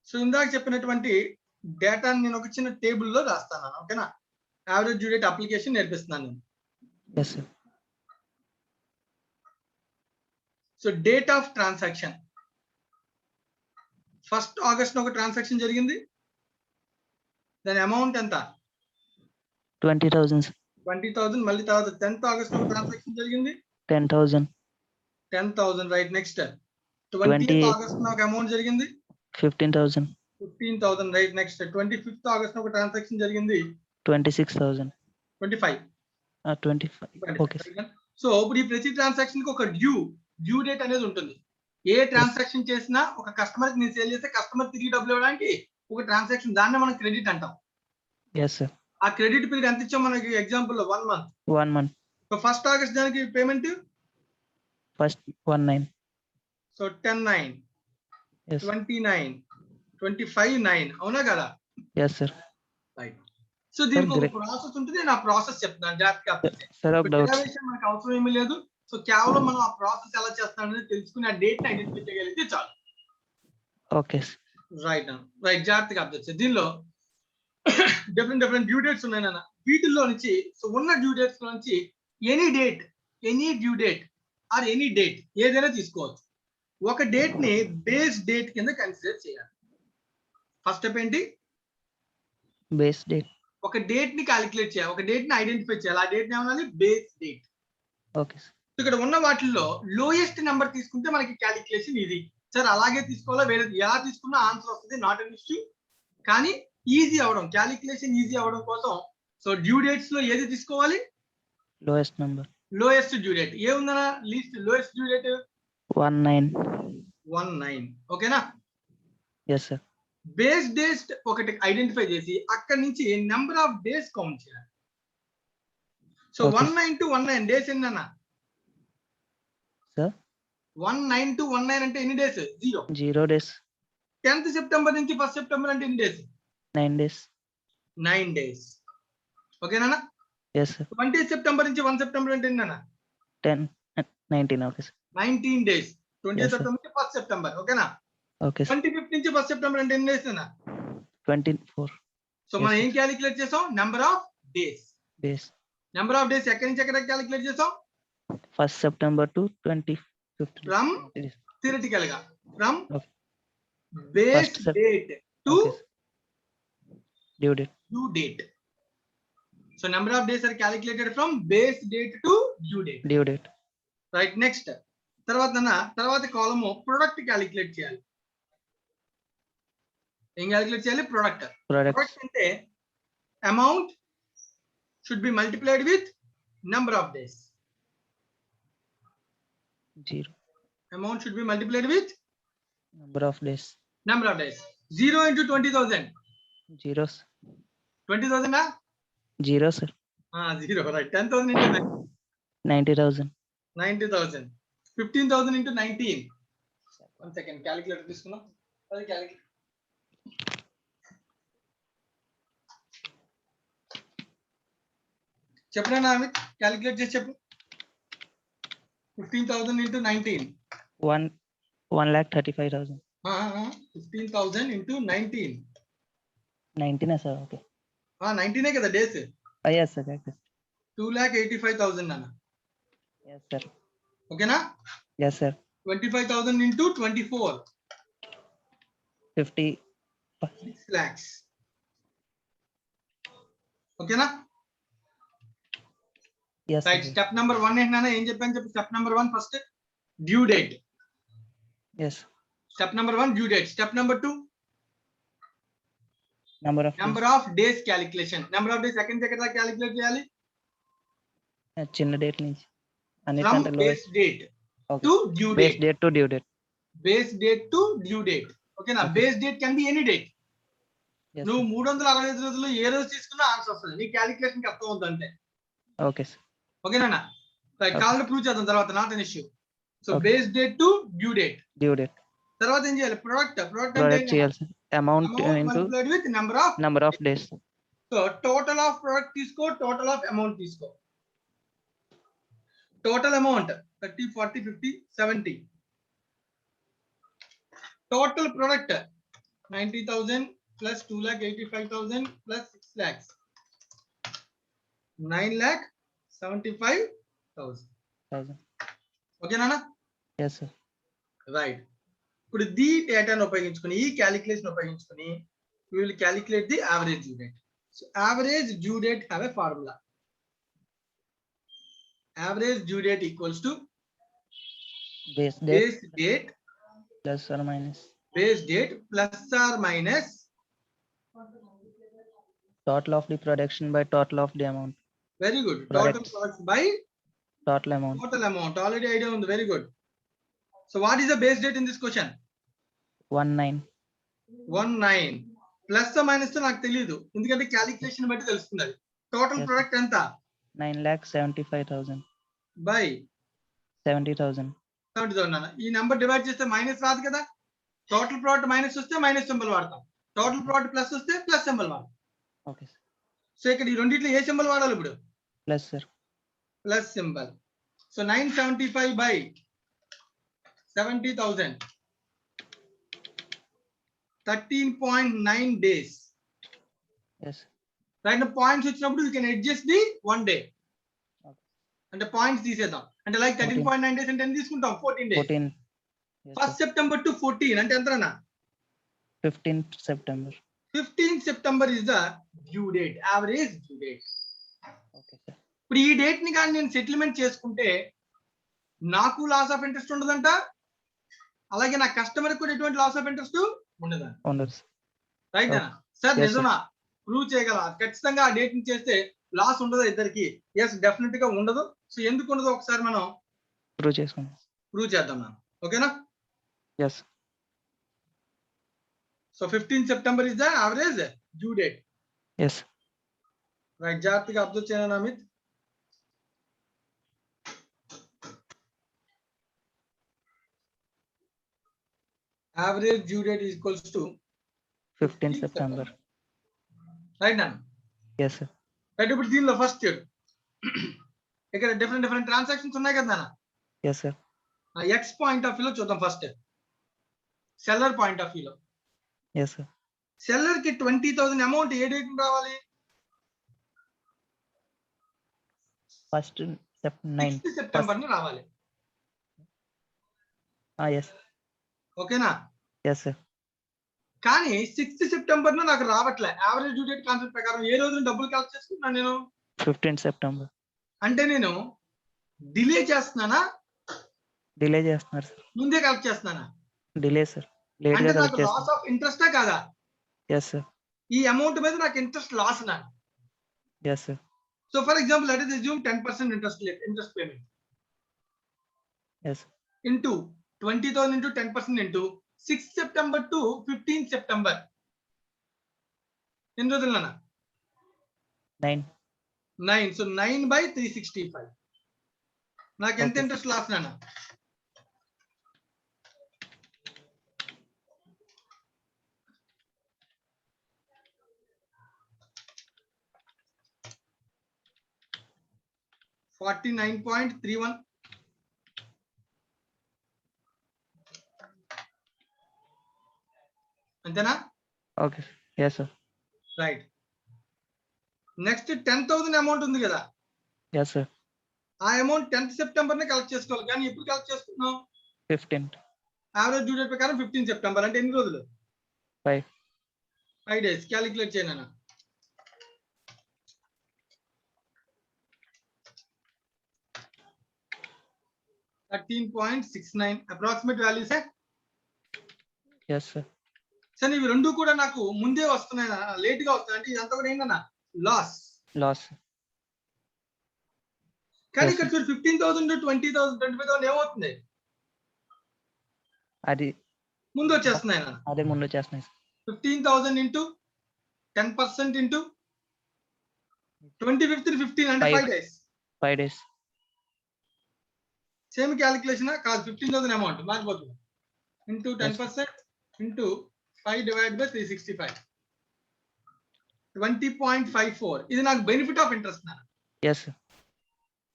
సో ఇందాక చెప్పినటువంటి డేటాని నేను ఒక చిన్న టేబుల్లో రాస్తాను, ఓకేనా? యావరేజ్ డ్యూ డేట్ అప్లికేషన్ నేర్పిస్తున్నాను నేను. Yes sir. So date of transaction 1st August ఒక ట్రాన్సాక్షన్ జరిగింది, దాని అమౌంట్ ఎంత? 20,000. 20,000. మళ్ళీ తర్వాత 10th August ఒక ట్రాన్సాక్షన్ జరిగింది, 10,000. 10,000. రైట్. నెక్స్ట్ 20th August ఒక అమౌంట్ జరిగింది, 15,000. 15,000. రైట్. నెక్స్ట్ 25th August ఒక ట్రాన్సాక్షన్ జరిగింది, 26,000. 25. 25. Okay sir. సో ఇప్పుడు ఈ ప్రతి ట్రాన్సాక్షన్ కి ఒక డ్యూ డేట్ అనేది ఉంటుంది. ఏ ట్రాన్సాక్షన్ చేసినా ఒక కస్టమర్ కి నేను సేల్ చేస్తే కస్టమర్ తిరిగి డబ్బులు ఇవ్వడానికి ఒక ట్రాన్సాక్షన్, దాన్ని మనం క్రెడిట్ అంటాం. Yes sir. ఆ క్రెడిట్ పీరియడ్ ఎంత ఇచ్చాం మనకి? ఎగ్జాంపుల్ లో 1 month. 1 month. So 1st August దానికి పేమెంట్ 1/9. సో 10/9, 29, 25/9, అవునా కదా? Yes sir. రైట్. సో దీనికి ఒక ప్రాసెస్ ఉంటుంది, నేను ఆ ప్రాసెస్ చెప్తున్నాను జాగ్రత్తగా. సార్ ఒక డౌట్. మనకు అవసరం ఏమీ లేదు. సో కేవలం మనం ఆ ప్రాసెస్ ఎలా చేస్తాం అనేది తెలుసుకుని ఆ డేట్ ని ఐడెంటిఫై చేయగలిగితే చాలు. ఓకే. రైట్. జాగ్రత్తగా అబ్జర్వ్ చేయండి. దీనిలో డిఫరెంట్ డ్యూ డేట్స్ ఉన్నాయి నాన్న. వీటిల్లో నుంచి సో ఉన్న డ్యూ డేట్స్ నుంచి any due date or any date ఏదైనా తీసుకోవచ్చు. ఒక డేట్ ని బేస్ డేట్ కింద కన్సిడర్ చేయాలి. ఫస్ట్ స్టెప్ ఏంటి? Base date. ఒక డేట్ ని క్యాలిక్యులేట్ చేయాలి, ఒక డేట్ ని ఐడెంటిఫై చేయాలి. ఆ డేట్ ని ఏమనాలి? Base date. ఓకే. ఇక్కడ ఉన్న వాటిల్లో లోయెస్ట్ నెంబర్ తీసుకుంటే మనకి క్యాలిక్యులేషన్ ఈజీ. సార్ అలాగే తీసుకోవాలా, వేరే ఎలా తీసుకున్నా ఆన్సర్ వస్తుంది, నాట్ అన్ ఇష్యూ. కానీ ఈజీ అవడం, క్యాలిక్యులేషన్ ఈజీ అవడం కోసం సో డ్యూ డేట్స్ లో ఏది తీసుకోవాలి? Lowest number. Lowest due date ఏముందనా? Lowest due date 19. ఓకేనా? Yes sir. బేస్ డేట్ ఒకటి ఐడెంటిఫై చేసి అక్కడి నుంచి నెంబర్ ఆఫ్ డేస్ కౌంట్ చేయాలి. సో 19 to 19 డేస్ ఎన్నన్నా? సార్ 19 to 19 అంటే ఎన్ని డేస్? 0. 0 days. 10th సెప్టెంబర్ నుంచి 1st సెప్టెంబర్ అంటే ఎన్ని డేస్? 9 days. 9 డేస్. ఓకేనా? Yes, sir. 20th సెప్టెంబర్ నుంచి 1 సెప్టెంబర్ అంటే ఎన్ని అన్న? 10, 19. Okay, sir. 19 days. 20th Yes, sir. September నుంచి 1st సెప్టెంబర్. ఓకేనా? Okay, sir. 25th నుంచి 1st సెప్టెంబర్ అంటే ఎన్ని డేస్ అన్న? 24 సో Yes, మనం sir. ఏం క్యాలిక్యులేట్ చేసాం? Number of days. days. Number of days ఎక్కడి నుంచి ఎక్కడ క్యాలిక్యులేట్ చేసాం? 1st September to 25th. From Yes. Theoretical గా from Okay. Base First Sep- date to Okay, sir. Due date. due date. So number of days are calculated from base date to due date. Due date. Right, next. తర్వాత column product calculate చేయాలి. ఏం calculate చేయాలి? Product. Products. Product అంటే amount should be multiplied with number of days. 0. Amount should be multiplied with Number of days. Number of days. 0 into 20,000. Zeros. 20,000 ఆ? 0, sir. 0, right. 10,000 into 90,000. 90,000. 15,000 into 19. 1 second, calculator తీసుకున్నాం. అది calculator. చెప్పనా Amit? Calculate చేసి చెప్పు. 15,000 into 19. 1,35,000. 15,000 into 19. 19, sir. Okay. 19 కదా days. Yes, sir. Correct. 2,85,000 నాన్న. Yes, sir. ఓకేనా? Yes, sir. 25,000 into 24. 50. 6 lakhs. ఓకేనా? Yes, right. sir. Step number 1 ఏంటన్నా ఏం చెప్పాను చెప్పు. Step number 1 first due date. Yes. Step number 1 due date. Step number 2 Number of number of days calculation. Number of days second ఎక్కడ calculate చేయాలి? days. చిన్న date నుంచి from అన్నిటికంటే base lowest. Date Okay. To due Base date. date to due date. Base date to due date. ఓకేనా? Okay. Base date can be any date. Yes, నువ్వు sir. 365 రోజులు ఏ రోజు తీసుకున్నా ఆన్సర్ వస్తుంది. నీ క్యాలిక్యులేషన్ కి అర్థం అవుతుంది అంతే. Okay, sir. ఓకేనా? రైట్. Okay. కాల్ ప్రూవ్ చేద్దాం తర్వాత, not an issue. So Okay. Base date to due date. Due date. తర్వాత ఏం చేయాలి? ప్రొడక్ట్. ప్రొడక్ట్ అంటే Product చేయాలి, sir. Amount into multiplied with number of. number of days. So total of product తీసుకో, total of amount తీసుకో. Total amount 30, 40, 50, 70. Total product 90,000 plus 2,85,000 plus 6 lakhs. 9,75,000. 1,000. ఓకేనా? Yes, sir. Right. ఇప్పుడు the డేటాను ఉపయోగించుకొని, ఈ calculation ఉపయోగించుకొని we will calculate the average due date. So average due date have a formula. Average due date equals to Base date base date plus or minus plus or minus total of the production by total of the amount. very good. Total Products. products by Total amount. total amount. Already idea on the very good. So what is the base date in this question? 19. 19 plus or minus తో నాకు తెలియదు, ఎందుకంటే calculation బట్టి తెలుస్తుంది. అది total Yes. Product ఎంత? 9,75,000. By 70,000. 70,000 అన్న. ఈ నెంబర్ డివైడ్ చేస్తే మైనస్ రాదు కదా. టోటల్ ప్రోడక్ట్ మైనస్ వస్తే మైనస్ సింబల్ వాడతాం, టోటల్ ప్రోడక్ట్ ప్లస్ వస్తే ప్లస్ సింబల్ వాడతాం. Okay, sir. సో ఇక్కడ ఈ రెండిట్లో ఏ సింబల్ వాడాలి ఇప్పుడు? Plus, sir. Plus symbol. So 975 by 70,000 13.9 days. Yes. Right. Points వచ్చినప్పుడు you can adjust the 1 day. Okay. అంటే పాయింట్స్ తీసేద్దాం. అంటే లైక్ 13.9 డేస్ అంటే ఎంత తీసుకుంటాం? 14 days. 14. Yes, 1st sir. September to 14 అంటే ఎంతనా? 15th September. 15th September is the due date, average due date. Okay, sir. ఇప్పుడు ఈ డేట్ ని కానీ నేను సెటిల్మెంట్ చేసుకుంటే నాకు లాస్ ఆఫ్ ఇంట్రెస్ట్ ఉండదంట, అలాగే నా కస్టమర్ కూడా ఎటువంటి లాస్ ఆఫ్ ఇంట్రెస్ట్ ఉండదంట. Wonders. రైట్ అన్న? సార్ Yes, నిజమా? ప్రూవ్ చేయగల ఖచ్చితంగా ఆ డేట్ ని చేస్తే లాస్ ఉండదు ఇద్దరికి? ఎస్, డెఫినెట్ గా ఉండదు. సో ఎందుకు ఉండదు ఒకసారి మనం Prove చేసుకుందాం. ప్రూవ్ చేద్దాం మనం. ఓకేనా? Yes. So 15th September is the average due date. Yes. Right. జాగ్రత్తగా అబ్జర్వ్ చేయాలి Amit. average due date is equals to 15 September. Right నా Yes, sir. రైట్. ఇప్పుడు దీనిలో ఫస్ట్ ఇక్కడ డిఫరెంట్ ట్రాన్సాక్షన్స్ ఉన్నాయి కదా నాన్న. Yes, sir. X point of వ్యూలో చూద్దాం ఫస్ట్. సెల్లర్ పాయింట్ ఆఫ్ వ్యూలో Yes, sir. సెల్లర్ కి 20,000 అమౌంట్ ఏ డేట్ రావాలి? First 9. 6th సెప్టెంబర్ ని రావాలి. Yes. ఓకేనా? Yes, sir. కానీ 6th సెప్టెంబర్ ను నాకు రావట్లే. యావరేజ్ డ్యూ డేట్ కాన్సెప్ట్ ప్రకారం ఏ రోజున డబ్బులు కలెక్ట్ చేసుకుంటున్నాను నేను? 15 September. అంటే నేను డిలే చేస్తున్నానా డిలే చేస్తున్నారు సార్. ముందే కలెక్ట్ చేస్తున్నానా? Delay sir. లేట్ అంటే గా నాకు కలెక్ట్ లాస్ చేస్తున్నారు. ఆఫ్ ఇంట్రెస్టా కాదా? Yes, sir. ఈ అమౌంట్ మీద నాకు ఇంట్రెస్ట్ లాస్ నా. Yes, sir. So for example let us assume 10% interest payment Yes. into 20,000 into 10% into 6th September to 15th September. ఎన్ని రోజులు నాన్న? 9. 9. So 9 by 365. నాకు ఎంత Okay. ఇంట్రెస్ట్ లాస్ నాన్న? $49.31. అంతేనా? Okay. Yes, sir. Right. Next 10,000 amount ఉంది కదా, Yes, sir. ఆ అమౌంట్ 10th సెప్టెంబర్ నే కలెక్ట్ చేసుకోవాలి. కానీ ఎప్పుడు కలెక్ట్ చేసుకున్నాం? 15th. యావరేజ్ డ్యూ డేట్ ప్రకారం 15 సెప్టెంబర్. అంటే ఎన్ని రోజులు? 5. 5 days. క్యాలిక్యులేట్ చేయనా? $13.69 అప్రాక్సిమేట్ వాల్యూస్. Yes, sir. సరే ఇవి రెండు కూడా నాకు ముందే వస్తున్నాయి, లేట్ గా వస్తున్నాయి. అంటే ఇదంతా కూడా ఏంటన్నా లాస్. Loss. కానీ Yes, ఇక్కడ చూడు 15,000 20,000 25,000 ఏమవుతుంది? అది ముందు వచ్చేస్తున్నాయి నాన్న. అదే ముందు చేస్తున్నాయి సార్. 15,000 into 10% into 25th 15 అంటే 5 days. 5 days. సేమ్ క్యాలిక్యులేషన్ కాదు. 15,000 అమౌంట్ మారిపోతుంది. Into 10% into 5 divided by 365. 20.54. ఇది నాకు బెనిఫిట్ ఆఫ్ ఇంట్రెస్ట్ నా. Yes, sir.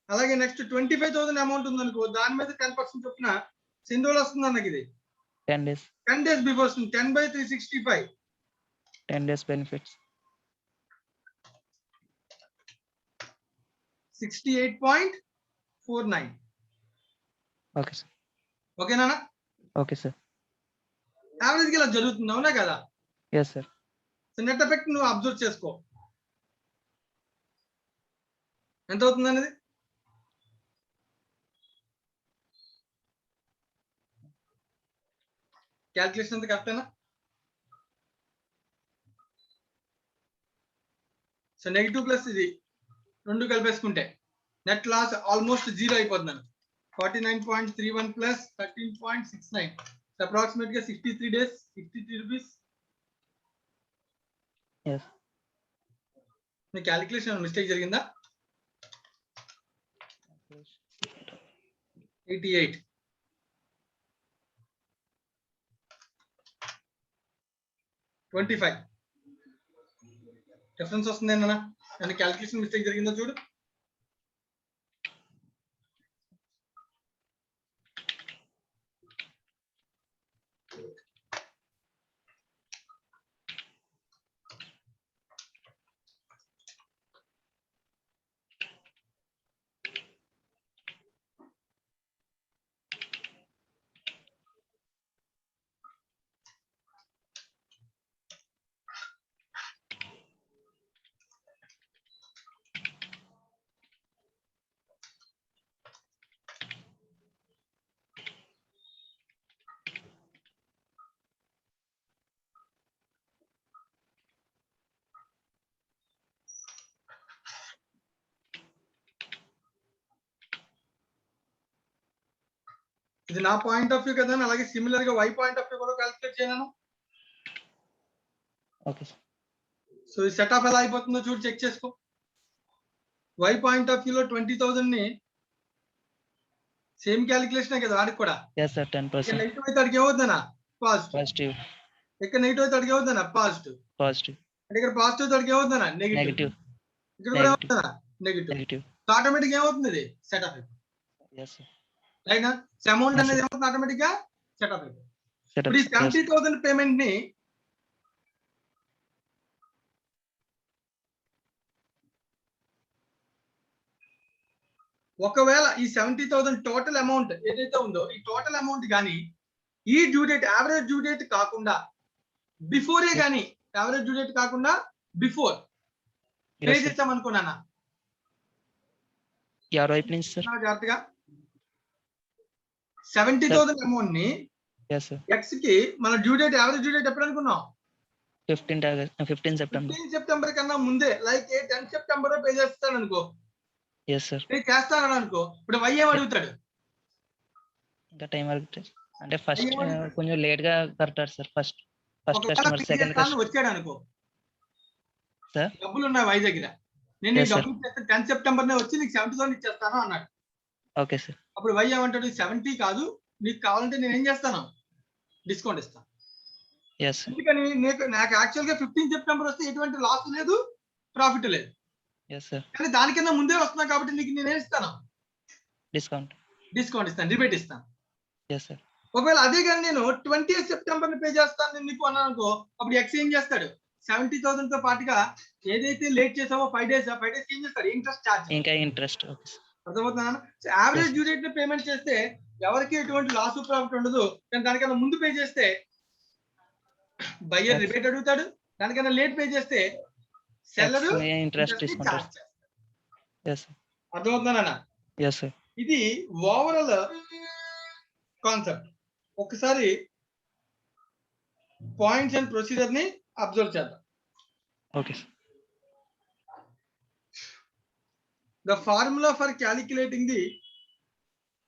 అలాగే నెక్స్ట్ 25,000 అమౌంట్ ఉంది అనుకో, దాని మీద 10% చొప్పున ఎన్ని రోజులు వస్తుంది నాకు ఇది? 10 days. 10 days బిఫోర్ వస్తుంది. 10 by 365. 10 days benefits. 68.49. Okay, sir. ఓకేనా? Okay, sir. యావరేజ్ గా ఇలా జరుగుతుంది, అవునా కదా? Yes, sir. So net effect నువ్వు అబ్జర్వ్ చేసుకో ఎంత అవుతుంది అనేది. క్యాల్కులేషన్ అంతా కరెక్టేనా? సో నెగిటివ్ ప్లస్ ఇది రెండు కలిపేసుకుంటే నెట్ లాస్ ఆల్మోస్ట్ 0 అయిపోతున్నాను. 49.31 ప్లస్ 13.69 అప్రాక్సిమేట్ గా 63 days, 63 రూపీస్. Yes. మీ క్యాలిక్యులేషన్ మిస్టేక్ జరిగిందా? 88. $25 డిఫరెన్స్ వస్తుంది అన్న. కానీ క్యాలిక్యులేషన్ మిస్టేక్ జరిగిందో చూడు. ఇది నా పాయింట్ ఆఫ్ వ్యూ కదా, అలాగే సిమిలర్ గా వై పాయింట్ ఆఫ్ వ్యూ కూడా క్యాలిక్యులేట్ చేయను. Okay, sir. సో ఈ సెటప్ ఎలా అయిపోతుందో చూడు, చెక్ చేసుకో. వై పాయింట్ ఆఫ్ వ్యూలో 20,000 ని సేమ్ క్యాలిక్యులేషన్ కదా వాడికి కూడా. Yes, sir. 10%. నెగిటివ్ అయితే వాడికి ఏమవుతుందనా పాజిటివ్. పాజిటివ్, ఇక్కడ నెగిటివ్ అయితే అడిగి అవుతుందా పాజిటివ్. పాజిటివ్, అంటే ఇక్కడ పాజిటివ్ అడిగి అవుతుందా నెగిటివ్. నెగిటివ్, ఇక్కడ కూడా నెగిటివ్, అవుతుందా నెగిటివ్. నెగిటివ్. సో ఆటోమేటిక్ ఏమవుతుంది ఇది సెటప్ అయిపోతుంది. Yes, sir. Right. So amount Yes, అనేది sir. ఏమవుతుంది ఆటోమేటిక్ గా సెటప్ అయిపోతుంది. Setup, ఇప్పుడు ఈ sir. Yes, 70,000 పేమెంట్ ని ఒకవేళ ఈ 70,000 టోటల్ అమౌంట్ ఏదైతే ఉందో ఈ టోటల్ అమౌంట్ కానీ ఈ due date average due date కాకుండా బిఫోరే కానీ యావరేజ్ డ్యూ డేట్ కాకుండా బిఫోర్ పే yes, sir. చేస్తాం అనుకున్నానా ఎవరి వైపు నుంచి సార్? జాగ్రత్తగా 70,000 అమౌంట్ ని Yes, sir. ఎక్స్ కి మన due date average due date ఎప్పుడు అనుకున్నాం? 15 September. 15 సెప్టెంబర్ కన్నా ముందే లైక్ 10 సెప్టెంబర్ పే చేస్తాను అనుకో. Yes, sir. పే చేస్తాను అనుకో. ఇప్పుడు వై ఏం అడుగుతాడు? ఇంకా టైం వరకు అంటే ఫస్ట్ అయ్యో. కొంచెం లేట్ గా కడతారు సార్. ఫస్ట్ ఒకవేళ కస్టమర్, పే సెకండ్ చేస్తాను కస్టమర్. వచ్చాడు అనుకో. సార్ డబ్బులు ఉన్నాయి వై దగ్గర. నేను Yes, ఈ sir. డబ్బులు ఇచ్చేస్తే 10 సెప్టెంబర్ నే వచ్చి నీకు 70,000 ఇచ్చేస్తాను అన్నాడు. Okay sir. అప్పుడు వై ఏమంటాడు? 70 కాదు, నీకు కావాలంటే నేను ఏం చేస్తాను, డిస్కౌంట్ ఇస్తాను. Yes sir. ఎందుకని నాకు యాక్చువల్ గా 15 సెప్టెంబర్ వస్తే ఎటువంటి లాస్ లేదు, ప్రాఫిట్ లేదు. Yes sir. కానీ దానికన్నా ముందే వస్తున్నా కాబట్టి నీకు నేనేం ఇస్తాను, డిస్కౌంట్. డిస్కౌంట్ ఇస్తాను, రిబేట్ ఇస్తాను. Yes sir. ఒకవేళ అదే కానీ నేను 20 సెప్టెంబర్ పే చేస్తాను నేను నీకు అన్నాను అనుకో, అప్పుడు ఎక్స్ ఏం చేస్తాడు? 70,000 తో పాటుగా ఏదైతే లేట్ చేసావో 5 డేస్ ఏం చేస్తాడు? Interest charge. ఇంకా ఇంట్రెస్ట్. Okay sir. అర్థమవుతుందా? యావరేజ్ డ్యూ డేట్ పేమెంట్ చేస్తే ఎవరికి ఎటువంటి లాస్ ప్రాఫిట్ ఉండదు. కానీ దానికన్నా ముందు పే చేస్తే బయ్యర్ రిబేట్ అడుగుతాడు, దానికన్నా లేట్ పే చేస్తే సెల్లర్ ఇంట్రెస్ట్ తీసుకుంటారు. Yes sir. అర్థమవుతుందా? Yes sir. ఇది ఓవరాల్ కాన్సెప్ట్. ఒకసారి పాయింట్స్ అండ్ ప్రొసీజర్ ని అబ్జర్వ్ చేద్దాం. Okay sir. The formula for calculating the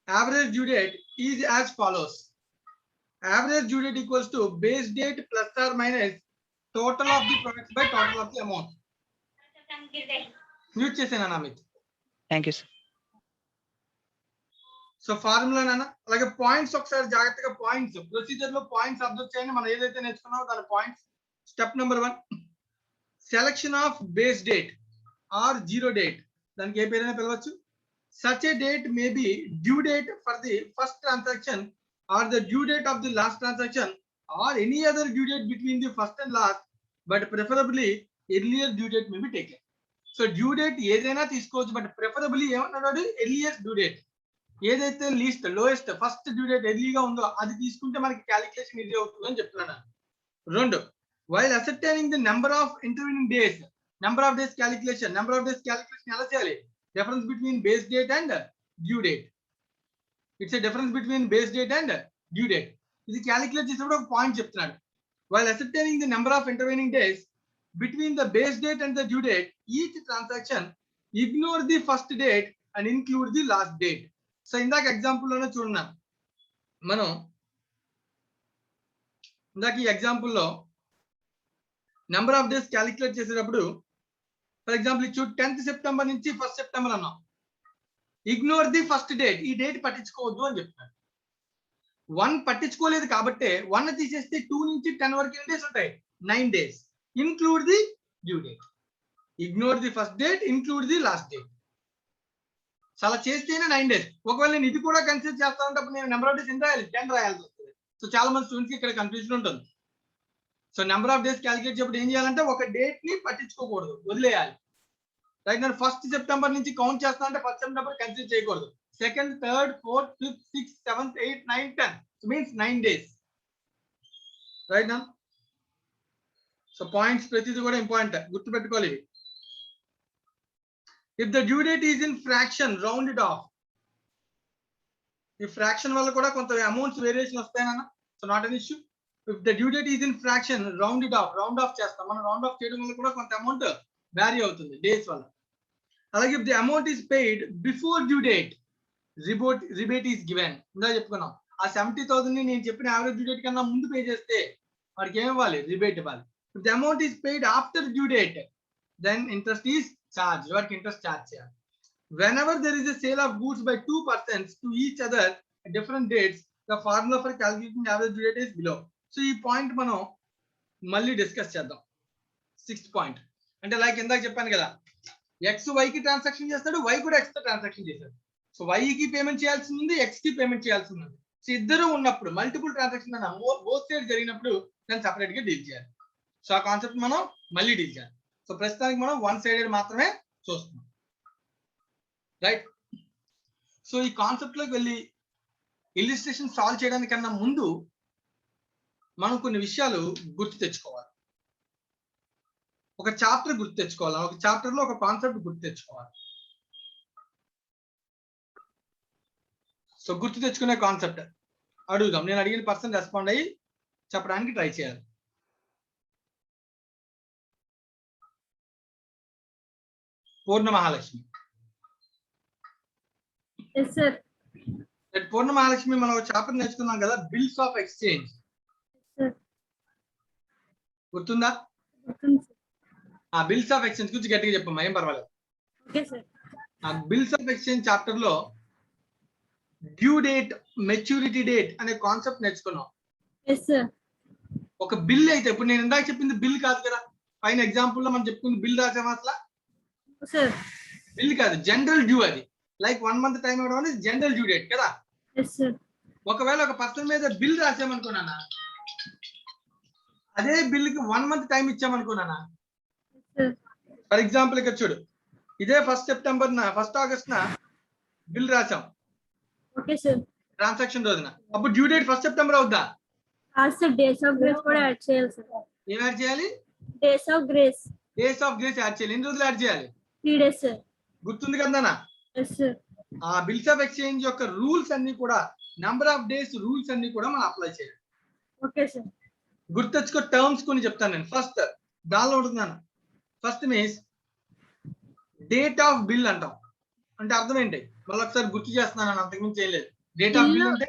average due date is as follows. Average due date equals to base date plus or minus total of the products by total of the amount. Mute చేసేనా Amit? Thank you sir. So formula నాన్న, అలాగే points ఒకసారి జాగ్రత్తగా points procedure లో points observe చేయండి. మనం ఏదైతే నేర్చుకున్నామో దాని points. Step number 1, selection of base date or zero date. దానికి ఏ పేరైనా పిలవచ్చు. Such a date may be due date for the first transaction or the due date of the last transaction or any other due date between the first and last, but preferably earlier due date may be taken. So due date ఏదైనా తీసుకోవచ్చు, but preferably ఏమన్నాడు? Earlier due date. ఏదైతే least lowest first due date ఎర్లీగా ఉందో అది తీసుకుంటే మనకి calculation easy అవుతుంది అని చెప్తున్నాను. 2, while ascertaining the number of intervening days. Number of days calculation ఎలా చేయాలి? Difference between base date and due date. It's a difference between base date and due date. ఇది క్యాలిక్యులేట్ చేసినప్పుడు ఒక పాయింట్ చెప్తున్నాడు. While ascertaining the number of intervening days between the base date and the due date, each transaction ignore the first date and include the last date. So ఇందాక example లోనే చూడన్నాం మనం. ఇందాక ఈ ఎగ్జాంపుల్లో number of days calculate చేసేటప్పుడు for example ఇచ్చు 10th September నుంచి 1st September అన్నాం. Ignore the first date, ఈ డేట్ పట్టించుకోవద్దు అని చెప్తాడు. 1 పట్టించుకోలేదు కాబట్టి 1 తీసేస్తే 2 నుంచి 10 వరకు ఎన్ని డేస్ ఉంటాయి? 9 days. Include the due date. Ignore the first date, include the last date. చాలా చేస్తేనే 9 డేస్. ఒకవేళ నేను ఇది కూడా కన్సిడర్ చేస్తానంటే నేను నెంబర్ ఆఫ్ డేస్ ఎంత రాయాలి? 10 రాయాల్సి వస్తుంది. సో చాలా మంది స్టూడెంట్స్ కి ఇక్కడ కన్ఫ్యూజన్ ఉంటుంది. So number of days calculate చేసినప్పుడు ఏం చేయాలంటే ఒక డేట్ ని పట్టించుకోకూడదు, వదిలేయాలి. రైట్. నేను 1st సెప్టెంబర్ నుంచి కౌంట్ చేస్తా అంటే 1st సెప్టెంబర్ కన్సిడర్ చేయకూడదు. 2nd, 3rd, 4th, 5th, 6th, 7th, 8th, 9th, 10th means 9 days. Right నా? సో పాయింట్స్ ప్రతిదీ కూడా ఇంపార్టెంట్, గుర్తుపెట్టుకోవాలి. If the due date is in fraction, round it off. ఈ fraction వల్ల కూడా కొంత అమౌంట్స్ వేరియేషన్ వస్తాయన్న. So not an issue. If the due date is in fraction, round it off. Round off చేస్తాం మనం. రౌండ్ ఆఫ్ చేయడం వల్ల కూడా కొంత అమౌంట్ వ్యారీ అవుతుంది డేస్ వల్ల. అలాగే if the amount is paid before due date, rebate is given. ఇందా చెప్పుకున్నాం. ఆ 70,000 ని నేను చెప్పిన యావరేజ్ డ్యూ డేట్ కన్నా ముందు పే చేస్తే వాడికి ఏమి ఇవ్వాలి? రిబేట్ ఇవ్వాలి. If the amount is paid after due date, then interest is charged. What interest charge చేయాలి? Whenever there is a sale of goods by 2 persons to each other at different dates, the formula for calculating average due date is below. So ఈ point మనం మళ్ళీ discuss చేద్దాం. 6th point అంటే like ఇందాక చెప్పాను కదా, X వైకి transaction చేస్తాడు, why కూడా ఎక్స్ తో ట్రాన్సాక్షన్ చేశాడు. సో వైకి పేమెంట్ చేయాల్సి ఉంది, ఎక్స్ కి పేమెంట్ చేయాల్సి ఉంది. సో ఇద్దరు ఉన్నప్పుడు మల్టిపుల్ ట్రాన్సాక్షన్ అన్న బోత్ సైడ్ జరిగినప్పుడు దాన్ని సపరేట్ గా డీల్ చేయాలి. సో ఆ కాన్సెప్ట్ మనం మళ్ళీ డీల్ చేయాలి. సో ప్రస్తుతానికి మనం వన్ సైడెడ్ మాత్రమే చూస్తున్నాం, రైట్? సో ఈ కాన్సెప్ట్ లోకి వెళ్ళి ఇల్లుస్ట్రేషన్ సాల్వ్ చేయడానికన్నా ముందు మనం కొన్ని విషయాలు గుర్తు తెచ్చుకోవాలి. ఒక చాప్టర్ గుర్తు తెచ్చుకోవాలి, ఒక చాప్టర్ లో ఒక కాన్సెప్ట్ గుర్తు తెచ్చుకోవాలి. సో గుర్తు తెచ్చుకునే కాన్సెప్ట్ అడుగుదాం. నేను అడిగిన పర్సన్ రెస్పాండ్ అయ్యి చెప్పడానికి ట్రై చేయాలి. పూర్ణ మహాలక్ష్మి. పూర్ణ మహాలక్ష్మి, మనం ఒక చాప్టర్ నేర్చుకున్నాం కదా, బిల్స్ ఆఫ్ ఎక్స్చేంజ్. గుర్తుందా? ఆ బిల్స్ ఆఫ్ ఎక్స్చేంజ్ గురించి గట్టిగా చెప్పమ్మా, ఏం పర్వాలేదు. ఆ బిల్స్ ఆఫ్ ఎక్స్చేంజ్ చాప్టర్ లో డ్యూ డేట్, మెచ్యూరిటీ డేట్ అనే కాన్సెప్ట్ నేర్చుకున్నాం. ఒక బిల్ అయితే, ఇప్పుడు నేను ఇందాక చెప్పింది బిల్ కాదు కదా, పైన ఎగ్జాంపుల్ లో మనం చెప్పుకుంది బిల్ రాసామా? అసలు బిల్ కాదు, జనరల్ డ్యూ. అది లైక్ 1 month టైం ఇవ్వడం అనేది జనరల్ డ్యూ డేట్ కదా. ఒకవేళ ఒక పర్సన్ మీద బిల్ రాసామనుకున్నానా, అదే బిల్ కి 1 month టైం ఇచ్చామనుకున్నానా. ఫర్ ఎగ్జాంపుల్ ఇక్కడ చూడు, ఇదే 1st September 1st August bill రాసాం ట్రాన్సాక్షన్ రోజున, అప్పుడు డ్యూ డేట్ 1st September అవుద్దా? డేస్ ఆఫ్ గ్రేస్ కూడా యాడ్ చేయాలి సార్. ఏం యాడ్ చేయాలి? Days of grace. Days of grace add చేయాలి. ఎన్ని రోజులు యాడ్ చేయాలి? 3 days సార్. గుర్తుంది కదా? ఆ బిల్స్ ఆఫ్ ఎక్స్చేంజ్ యొక్క రూల్స్ అన్ని కూడా, నెంబర్ ఆఫ్ డేస్ రూల్స్ అన్ని కూడా మనం అప్లై చేయాలి. Okay sir. గుర్తెచ్చుకో, టర్మ్స్ కొన్ని చెప్తాను నేను. ఫస్ట్ దానిలో ఉంటున్నాను. First means date of bill అంటాం. అంటే అర్థం ఏంటి? మళ్ళీ ఒకసారి గుర్తు చేస్తున్నాను, అంతకుమించి ఏం లేదు. డేట్ ఆఫ్ బిల్ అంటే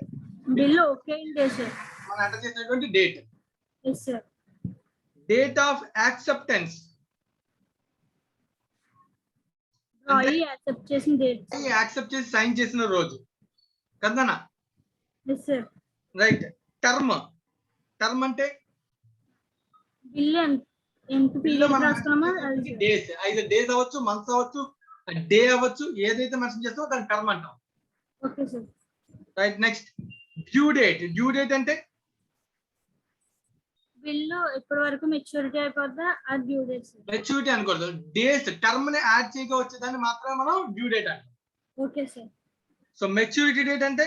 బిల్ ఓకే సార్, మనం ఎంటర్ చేసినటువంటి date. Yes sir. Date of acceptance accept చేసిన డేట్, యాక్సెప్ట్ చేసి సైన్ చేసిన రోజు కదనా? Yes sir. Right. Term, term అంటే బిల్ ఎంత పీరియడ్ రాసుకున్నామో అది. డేస్, ఐదు డేస్ అవ్వచ్చు, మంత్స్ అవ్వచ్చు, డే అవ్వచ్చు, ఏదైతే మెన్షన్ చేస్తామో దాన్ని టర్మ్ అంటాం. Okay sir. Right. Next due date. Due date అంటే బిల్లు ఎప్పటి వరకు మెచ్యూరిటీ అయిపోద్దా అది డ్యూ డేట్ సార్. మెచ్యూరిటీ అనకూడదు, డేస్, టర్మ్ ని యాడ్ చేయగా వచ్చేదాన్ని మాత్రమే మనం డ్యూ డేట్ అంటాం. Okay sir. So maturity date అంటే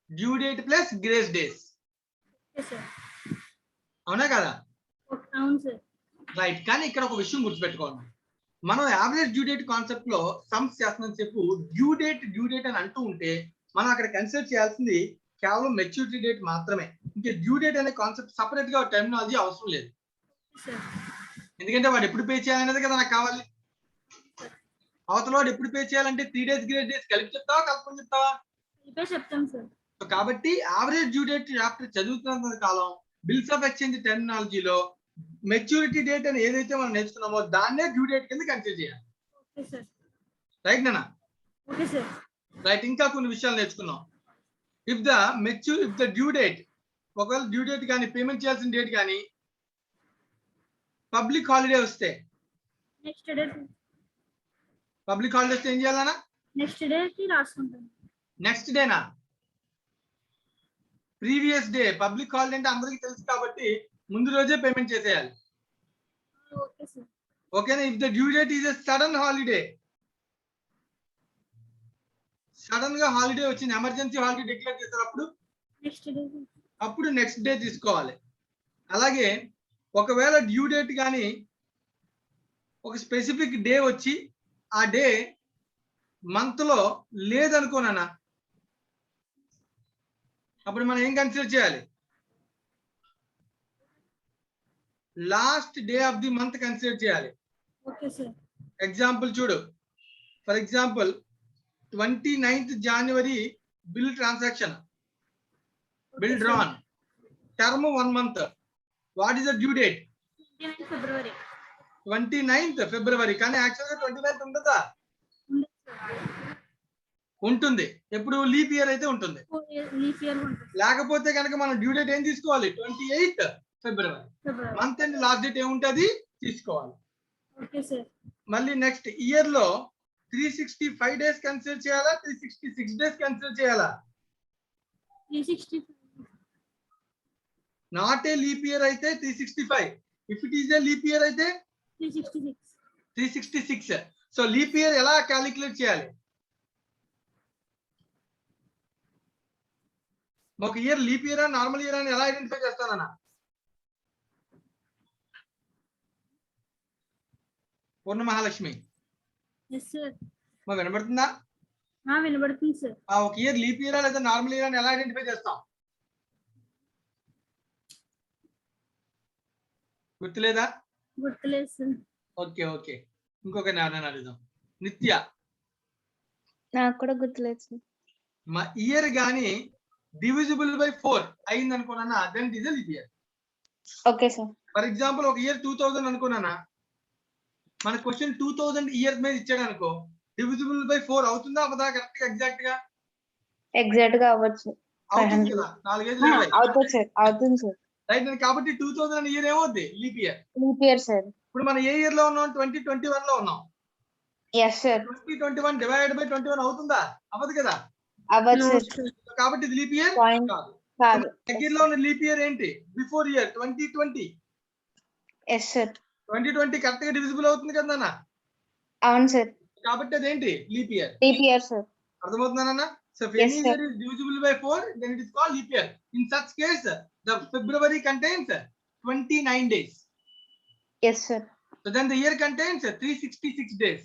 due date plus grace days. Okay sir. అవునా కదా? అవును సార్. రైట్. కానీ ఇక్కడ ఒక విషయం గుర్తుపెట్టుకోవాలి, మనం యావరేజ్ డ్యూ డేట్ కాన్సెప్ట్ లో సమ్స్ చేస్తున్నంత సేపు డ్యూ డేట్ అని అంటూ ఉంటే మనం అక్కడ కన్సిడర్ చేయాల్సింది కేవలం మెచ్యూరిటీ డేట్ మాత్రమే. ఇంకా డ్యూ డేట్ అనే కాన్సెప్ట్ సపరేట్ గా టెర్మినాలజీ అవసరం లేదు. ఎందుకంటే వాడు ఎప్పుడు పే చేయాలనేది కదా నాకు కావాలి. అవతల వాడు ఎప్పుడు పే చేయాలంటే 3 days గ్రేస్ డేస్ కలిపి చెప్తావా, కలుపుకొని చెప్తావా? చెప్తాం సార్. కాబట్టి యావరేజ్ డ్యూ డేట్ చాప్టర్ చదువుతున్నంత కాలం బిల్స్ ఆఫ్ ఎక్స్చేంజ్ టెర్మినాలజీలో మెచ్యూరిటీ డేట్ అని ఏదైతే మనం నేర్చుకున్నామో దాన్నే డ్యూ డేట్ కింద కన్సిడర్ చేయాలి. Okay sir. రైట్ నానా? Okay sir. రైట్. ఇంకా కొన్ని విషయాలు నేర్చుకున్నాం. ఇఫ్ ద డ్యూ డేట్, ఒకవేళ డ్యూ డేట్ కానీ పేమెంట్ చేయాల్సిన డేట్ కానీ పబ్లిక్ హాలిడే వస్తే, నెక్స్ట్ డే, పబ్లిక్ హాలిడే వస్తే ఏం చేయాలన్నా? నెక్స్ట్ డే కి రాసుకుంటాం. నెక్స్ట్ డేనా? Previous day. పబ్లిక్ హాలిడే అంటే అందరికీ తెలుసు కాబట్టి ముందు రోజే పేమెంట్ చేసేయాలి. Okay sir. ఓకేనా? If the due date is a sudden holiday, sudden గా హాలిడే వచ్చింది, ఎమర్జెన్సీ హాలిడే డిక్లేర్ చేసేటప్పుడు అప్పుడు నెక్స్ట్ డే తీసుకోవాలి. అలాగే ఒకవేళ డ్యూ డేట్ కానీ ఒక స్పెసిఫిక్ డే వచ్చి ఆ డే మంత్ లో లేదనుకోనా, అప్పుడు మనం ఏం కన్సిడర్ చేయాలి? Last day of the month consider చేయాలి. Okay sir. ఎగ్జాంపుల్ చూడు, for example 29th January bill transaction, bill drawn, term 1 month. What is the due date? 29th February. కానీ యాక్చువల్ గా 29th ఉండదా? ఉంటుంది. ఎప్పుడు లీప్ ఇయర్ అయితే ఉంటుంది. లీప్ ఇయర్ ఉంటుంది. లేకపోతే కనుక మనం డ్యూ డేట్ ఏం తీసుకోవాలి? 28 ఫిబ్రవరి. మంత్ అండ్ లాస్ట్ డేట్ ఏముంటది తీసుకోవాలి. Okay sir. మళ్ళీ నెక్స్ట్ ఇయర్ లో 365 డేస్ కన్సిడర్ చేయాలా, 366 డేస్ కన్సిడర్ చేయాలా? 365. నాట్ ఏ లీప్ ఇయర్ అయితే 365. If it is a leap year అయితే 366. 366. సో లీప్ ఇయర్ ఎలా క్యాలిక్యులేట్ చేయాలి? ఒక ఇయర్ లీప్ ఇయర్ అని నార్మల్ ఇయర్ అని ఎలా ఐడెంటిఫై చేస్తానన్నా? పూర్ణ మహాలక్ష్మి ఎస్ సార్. మా వినబడుతుందా? వినబడుతుంది సార్. ఒక ఇయర్ లీప్ ఇయర్ లేదా నార్మల్ ఇయర్ అని ఎలా ఐడెంటిఫై చేస్తాం? గుర్తులేదా? గుర్తులేదు సార్. ఓకే ఓకే, ఇంకొక నాన్న అడుగుదాం. నిత్య, నాకు కూడా గుర్తులేదు సార్. మా ఇయర్ గాని డివిజిబుల్ బై 4 అయింది అనుకున్నానా, then it is leap year. Okay sir. For example ఒక ఇయర్ 2000 అనుకున్నానా, మన క్వశ్చన్ 2000 ఇయర్ మీద ఇచ్చాడు అనుకో, డివిజిబుల్ బై 4 అవుతుందా అవదా? కరెక్ట్ గా ఎగ్జాక్ట్ గా ఎగ్జాక్ట్ గా అవ్వచ్చు. అవుతుంది కదా, 4 అవుతుంది సార్. అవుతుంది సార్. రైట్. కాబట్టి 2000 ఇయర్ ఏమవుద్ది? Leap year. Leap year sir. ఇప్పుడు మనం ఏ ఇయర్ లో ఉన్నాం? 2021 లో ఉన్నాం. Yes sir. 2021 డివైడెడ్ బై 21 అవుతుందా? అవ్వదు కదా. అవ్వచ్చు సార్. కాబట్టి ఇది లీప్ ఇయర్ పాయింట్ కాదు. కాదు. దగ్గరలో ఉన్న లీప్ ఇయర్ ఏంటి? Before year 2020. Yes sir. 2020 correct గా డివిజిబుల్ అవుతుంది కదా నాన్న. అవును సార్. కాబట్టి అదేంటి? Leap year. Leap year sir. అర్థమవుతుందా? So if Yes, any sir. year is divisible by 4, then it is called leap year. In such case, the February contains 29 days. Yes, sir. So then the year contains 366 days.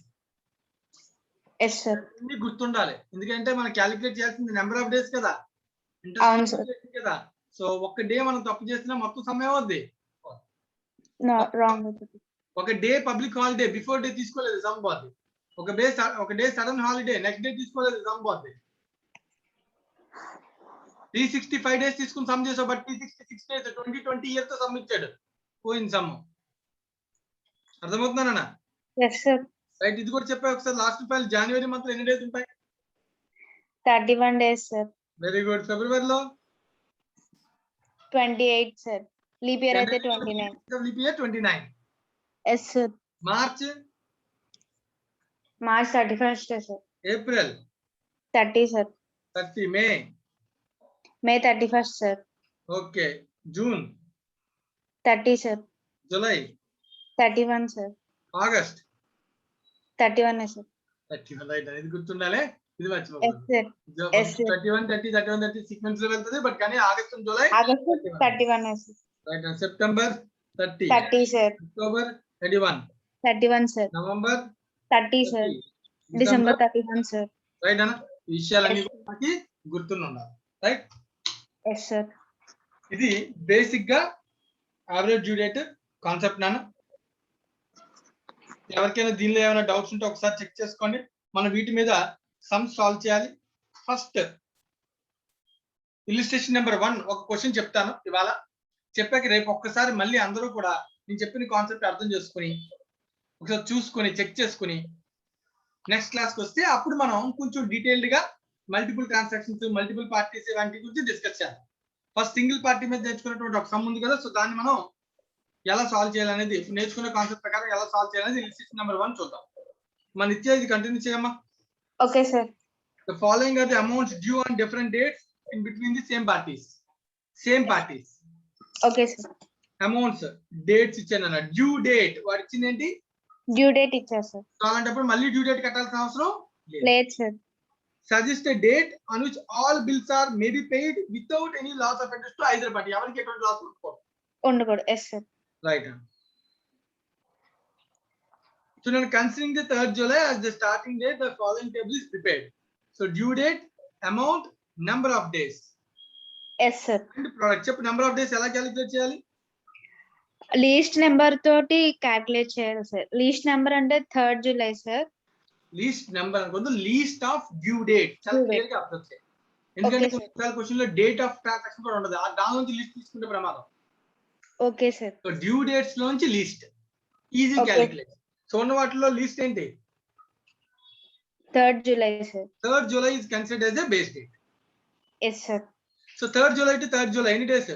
Yes, sir. ఇది గుర్తుండాలి, ఎందుకంటే మనం calculate చేయాల్సింది number of days కదా, అవును sir. కదా. So ఒక్క day మనం తప్పు చేసినా మొత్తం సమయం అవుద్ది. No, wrong. ఒక day public holiday before day తీసుకోలేదు, సమ్ పోద్ది. ఒక day sudden holiday next day తీసుకోలేదు, సమ్ పోద్ది. 365 డేస్ తీసుకుని సమ్ చేసావు, బట్ 366 డేస్ 2020 ఇయర్ తో సమ్ ఇచ్చాడు, పోయింది సమ్. అర్థమవుతుందా? Yes, sir. రైట్. ఇది కూడా చెప్పా ఒకసారి. లాస్ట్ ఫైల్ జనవరి మంత్ ఎన్ని డేస్ ఉంటాయి? 31 days, sir. Very good. ఫిబ్రవరిలో 28, sir. Leap year అయితే 29. Leap year 29. Yes, sir. March March 31st, sir. April 30, sir. 30. May 31st, sir. Okay. June 30, sir. July 31, sir. August 31, sir. 31. Right. ఇది గుర్తుండాలి, ఇది Yes, మర్చిపోకూడదు. sir. Yes, sir. 31 30 31 30 sequence లో వెళ్తుంది, but కానీ August July August 31, sir. Right. September 30. 30, sir. October 31. 31, sir. November 30, sir. December 31, sir. Right అన్న. ఈ విషయాలన్నీ మనకి గుర్తుండి ఉండాలి. రైట్. Yes, sir. ఇది బేసిక్ గా యావరేజ్ డ్యూ డేట్ కాన్సెప్ట్ నాన్న. ఎవరికైనా దీనిలో ఏమైనా డౌట్స్ ఉంటే ఒకసారి చెక్ చేసుకోండి. మనం వీటి మీద సమ్ సాల్వ్ చేయాలి. ఫస్ట్ ఇల్లుస్ట్రేషన్ నెంబర్ 1 ఒక క్వశ్చన్ చెప్తాను ఇవాళ. చెప్పాక రేపు ఒక్కసారి మళ్ళీ అందరూ కూడా నేను చెప్పిన కాన్సెప్ట్ అర్థం చేసుకుని ఒకసారి చూసుకొని చెక్ చేసుకుని నెక్స్ట్ క్లాస్కి వస్తే అప్పుడు మనం కొంచెం డీటెయిల్డ్ గా మల్టిపుల్ ట్రాన్సాక్షన్స్, మల్టిపుల్ పార్టీస్ ఇలాంటి గురించి డిస్కస్ చేయాలి. ఫస్ట్ సింగిల్ పార్టీ మీద నేర్చుకున్నటువంటి ఒక సమ్ ఉంది కదా, సో దాన్ని మనం ఎలా సాల్వ్ చేయాలనేది, నేర్చుకున్న కాన్సెప్ట్ ప్రకారం ఎలా సాల్వ్ చేయాలనేది ఇల్లుస్ట్రేషన్ నెంబర్ 1 చూద్దాం. మన నిత్య ఇది కంటిన్యూ చేయమ్మా. Okay, sir. The following are the amounts due on different dates in between the same parties. Same parties. Okay, sir. Amounts, dates ఇచ్చాను. డ్యూ డేట్ వాడు ఇచ్చింది ఏంటి? Due date ఇచ్చారు, sir. అలాంటప్పుడు మళ్ళీ డ్యూ డేట్ కట్టాల్సిన అవసరం లేదు. లేదు, sir. Suggest a date on which all bills are may be paid without any loss of interest to either party. ఎవరికి ఎటువంటి లాస్ ఉండకూడదు. ఉండకూడదు. Yes, sir. Right. So now considering the 3rd July as the starting date, the following table is prepared. So due date, amount, number of days. Yes, sir. And product. చెప్పు number of days ఎలా calculate చేయాలి? Least number తోటి calculate చేయాలి, sir. Least number అంటే 3rd July, sir. Least number అనుకోదు, least of due date. చాలా clear గా approach చేయాలి. ఎందుకంటే క్వశ్చన్ లో డేట్ ఆఫ్ ట్రాన్సాక్షన్ కూడా ఉండదు, దాని నుంచి లిస్ట్ తీసుకుంటే ప్రమాదం. Okay, sir. So due dates లోంచి list easy Okay. Calculate. So ఉన్న వాటిలో లిస్ట్ ఏంటి? 3rd July, sir. 3rd July is considered as a base date. Yes, sir. So 3rd July to 3rd July ఎన్ని days?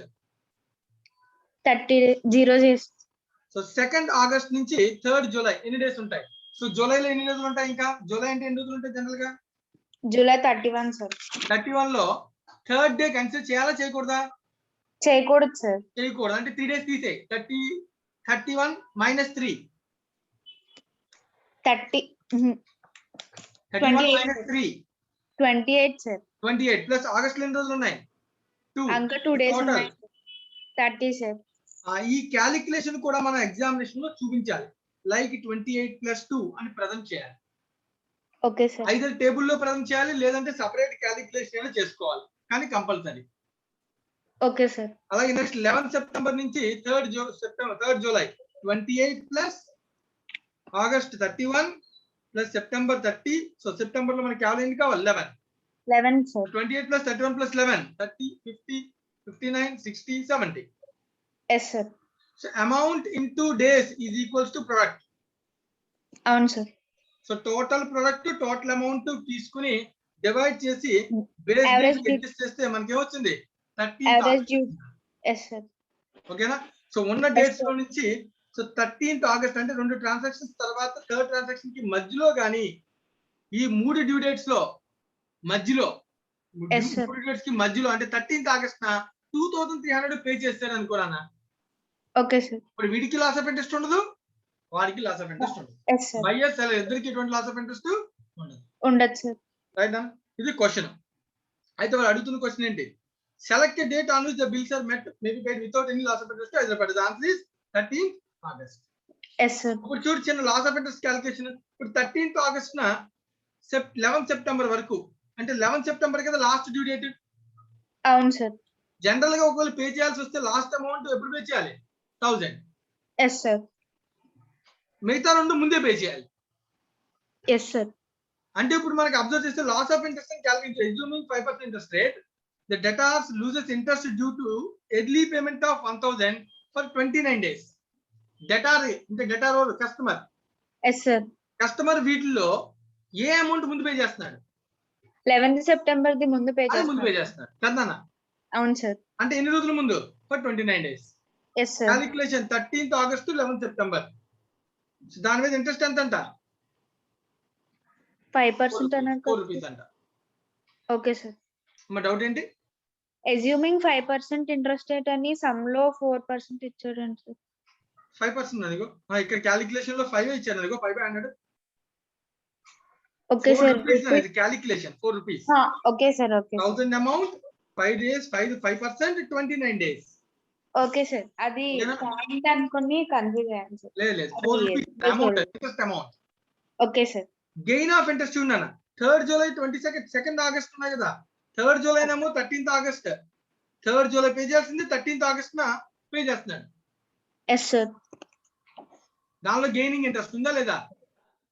0 days. So 2nd August నుంచి 3rd July ఎన్ని days ఉంటాయి? So జూలైలో ఎన్ని రోజులు ఉంటాయి? ఇంకా జూలై అంటే ఎన్ని రోజులు ఉంటాయి జనరల్ గా? July 31, sir. 31 లో 3rd డే కన్సిడర్ చేయాలా చేయకూడదా? చేయకూడదు, sir. చేయకూడదు. అంటే 3 డేస్ తీసేయి. 31 minus 3. 30. 31 28. minus 3. 28, sir. 28 plus August లో ఎన్ని రోజులు ఉన్నాయి? 2. ఇంకా 2 days Total. ఉన్నాయి. 30, sir. ఈ క్యాలిక్యులేషన్ కూడా మనం ఎగ్జామినేషన్ లో చూపించాలి. లైక్ 28 plus 2 అని ప్రజెంట్ చేయాలి. Okay, sir. ఐదర్ టేబుల్లో ప్రజెంట్ చేయాలి, లేదంటే సపరేట్ క్యాలిక్యులేషన్ అయినా చేసుకోవాలి, కానీ కంపల్సరీ. Okay, sir. అలాగే నెక్స్ట్ 11 సెప్టెంబర్ నుంచి 3rd July 28 plus August 31 plus September 30. So September లో మనకి క్యాలెండర్ కావాలి 11. 11, sir. 28 plus 31 plus 11 30 50 59 60 70. Yes, sir. So amount into days is equals to product. అవును, sir. So total product total amount తీసుకుని divide చేసి base Average date adjust చేస్తే మనకి ఏమొచ్చింది? 13th Average August. due. Yes, sir. ఓకేనా? So ఉన్న dates లో నుంచి సో 13th August అంటే 2 ట్రాన్సాక్షన్స్ తర్వాత 3rd ట్రాన్సాక్షన్ కి మధ్యలో గానీ ఈ 3 డ్యూ డేట్స్ లో మధ్యలో Yes, sir. 3 డేట్స్ కి మధ్యలో అంటే 13th August న 2300 పే చేస్తాడు అనుకోరానా? Okay, sir. ఇప్పుడు వీడికి లాస్ ఆఫ్ ఇంట్రెస్ట్ ఉండదు, వాడికి లాస్ ఆఫ్ ఇంట్రెస్ట్ ఉండదు. Yes, sir. బయ్యర్ సెల్లర్ ఇద్దరికి ఎటువంటి లాస్ ఆఫ్ ఇంట్రెస్ట్ ఉండదు. ఉండదు, sir. రైట్? ఇది క్వశ్చన్. అయితే వాళ్ళు అడుగుతున్న క్వశ్చన్ ఏంటి? Select date on which the bills are met may be paid without any loss of interest Hyderabad. The answer is 13th August. Yes, sir. ఇప్పుడు చూడు చిన్న లాస్ ఆఫ్ ఇంట్రెస్ట్ క్యాలిక్యులేషన్. ఇప్పుడు 13th August న 11 September వరకు అంటే 11 September కదా last due date. అవును, sir. General గా ఒకవేళ పే చేయాల్సి వస్తే లాస్ట్ అమౌంట్ ఎప్పుడు పే చేయాలి? 1000. Yes, sir. మిగతా 2 ముందే పే చేయాలి. Yes, sir. అంటే ఇప్పుడు మనకి అబ్జర్వ్ చేస్తే లాస్ ఆఫ్ ఇంట్రెస్ట్ అని calculate assuming 5% interest rate the debtors loses interest due to early payment of 1000 for 29 days. Debtor అంటే debtor customer. Yes, sir. Customer వీటిల్లో ఏ అమౌంట్ ముందు పే చేస్తున్నాడు? 11th September ది ముందు పే అది ముందు పే చేస్తాను. చేస్తున్నాడు కదా? అవును, sir. అంటే ఎన్ని రోజుల ముందు? For 29 days. Yes, sir. Calculation 13th August to 11th September. దాని మీద ఇంట్రెస్ట్ ఎంత అంట? 5% అన్నారు 4 కదా. rupees అంట. Okay, sir. మా డౌట్ ఏంటి? అస్యూమింగ్ 5% ఇంట్రెస్ట్ రేట్ అని సమ్ లో 4% ఇచ్చాడండి, sir. 5% అనుకో. ఇక్కడ క్యాలిక్యులేషన్ లో 5 ఇచ్చారు అనుకో. 500. Okay, 4 sir. rupees అనేది calculation 4 rupees. Okay, sir. Okay. 1000 amount 5 days 5% 29 days. Okay, sir. అది ఓకేనా? పాయింట్ అనుకుని కన్ఫ్యూజ్ అయ్యాను, sir. లేదు 4 rupees amount interest amount. Okay, sir. Gain of interest ఉన్నానా? 3rd July 2nd August ఉన్నాయి కదా. 3rd July ఏమో 13th August. 3rd July pay చేయాల్సింది 13th August న పే చేస్తున్నాడు. Yes, sir. దానిలో గెయినింగ్ ఇంట్రెస్ట్ ఉందా లేదా?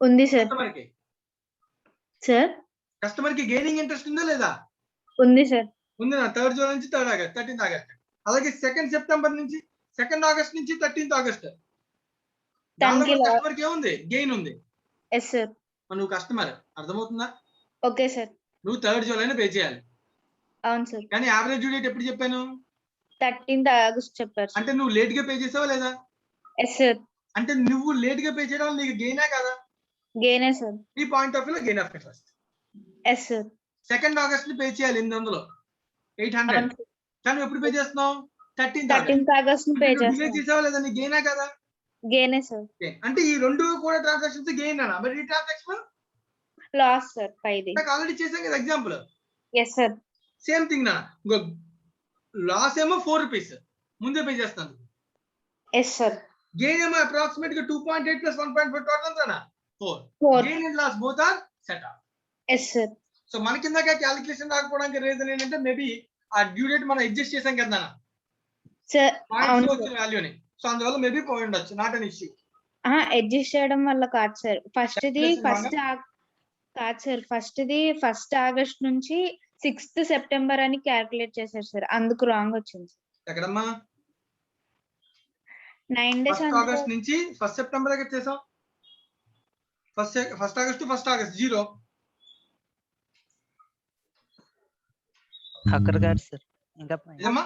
ఉంది, సార్. కస్టమర్ కి సార్ కస్టమర్ కి గెయినింగ్ ఇంట్రెస్ట్ ఉందా లేదా? ఉంది, సార్. ఉంది నా 3rd July నుంచి 3rd August 13th August. అలాగే 2nd September నుంచి 2nd August నుంచి 13th August. దానిలో కస్టమర్ కి ఏముంది? గెయిన్ ఉంది. Yes, sir. నువ్వు కస్టమర్, అర్థమవుతుందా? Okay, sir. నువ్వు 3rd July పే చేయాలి. అవును, సార్. కానీ యావరేజ్ డ్యూ డేట్ ఎప్పుడు చెప్పాను? 13th August చెప్పారు. అంటే నువ్వు లేట్ గా పే చేసావా లేదా? Yes, sir. అంటే నువ్వు లేట్ గా పే చేయడం వల్ల నీకు గెయినా కదా? గెయినే, సార్. నీ పాయింట్ ఆఫ్ వ్యూ లో gain of interest. Yes, sir. 2nd August ని పే చేయాలి 800 800. కానీ ఎప్పుడు పే చేస్తున్నావు? 13th August ని పే చేస్తాను. చేసావా లేదా? నీ గెయినా కదా? గెయినే, సార్. అంటే ఈ 2 కూడా ట్రాన్సాక్షన్స్ గెయిన్ అనా? మరి ఈ ట్రాన్సాక్షన్ లాస్, సార్. 5 నాకు ఆల్రెడీ చేసాం కదా example. Yes, sir. Same thing నా. ఇంకో లాస్ ఏమో 4 rupees ముందే పే చేస్తాను. Yes, sir. గెయిన్ ఏమో అప్రాక్సిమేట్ గా 2.8 plus 1.4 టోటల్ ఎంతనా? 4. 4. Gain and loss both are set off. Yes, sir. So మన కిందక క్యాలిక్యులేషన్ రాకపోవడానికి రీజన్ ఏంటంటే మేబీ ఆ డ్యూ డేట్ మనం అడ్జస్ట్ చేసాం కదా సార్. పాయింట్స్ వచ్చిన వాల్యూని. సో అందువల్ల మేబీ పోయి ఉండొచ్చు. Not an issue. అడ్జస్ట్ చేయడం వల్ల కాదు, sir. First the first August నుంచి 6th September అని క్యాల్కులేట్ చేశారు, సార్. అందుకు రాంగ్ వచ్చింది. ఎక్కడమ్మా? 9 days 1st August నుంచి 1st September దగ్గర చేసాం. First August 0. అక్కడ కాదు సార్, ఇంకా పైన. ఏమ్మా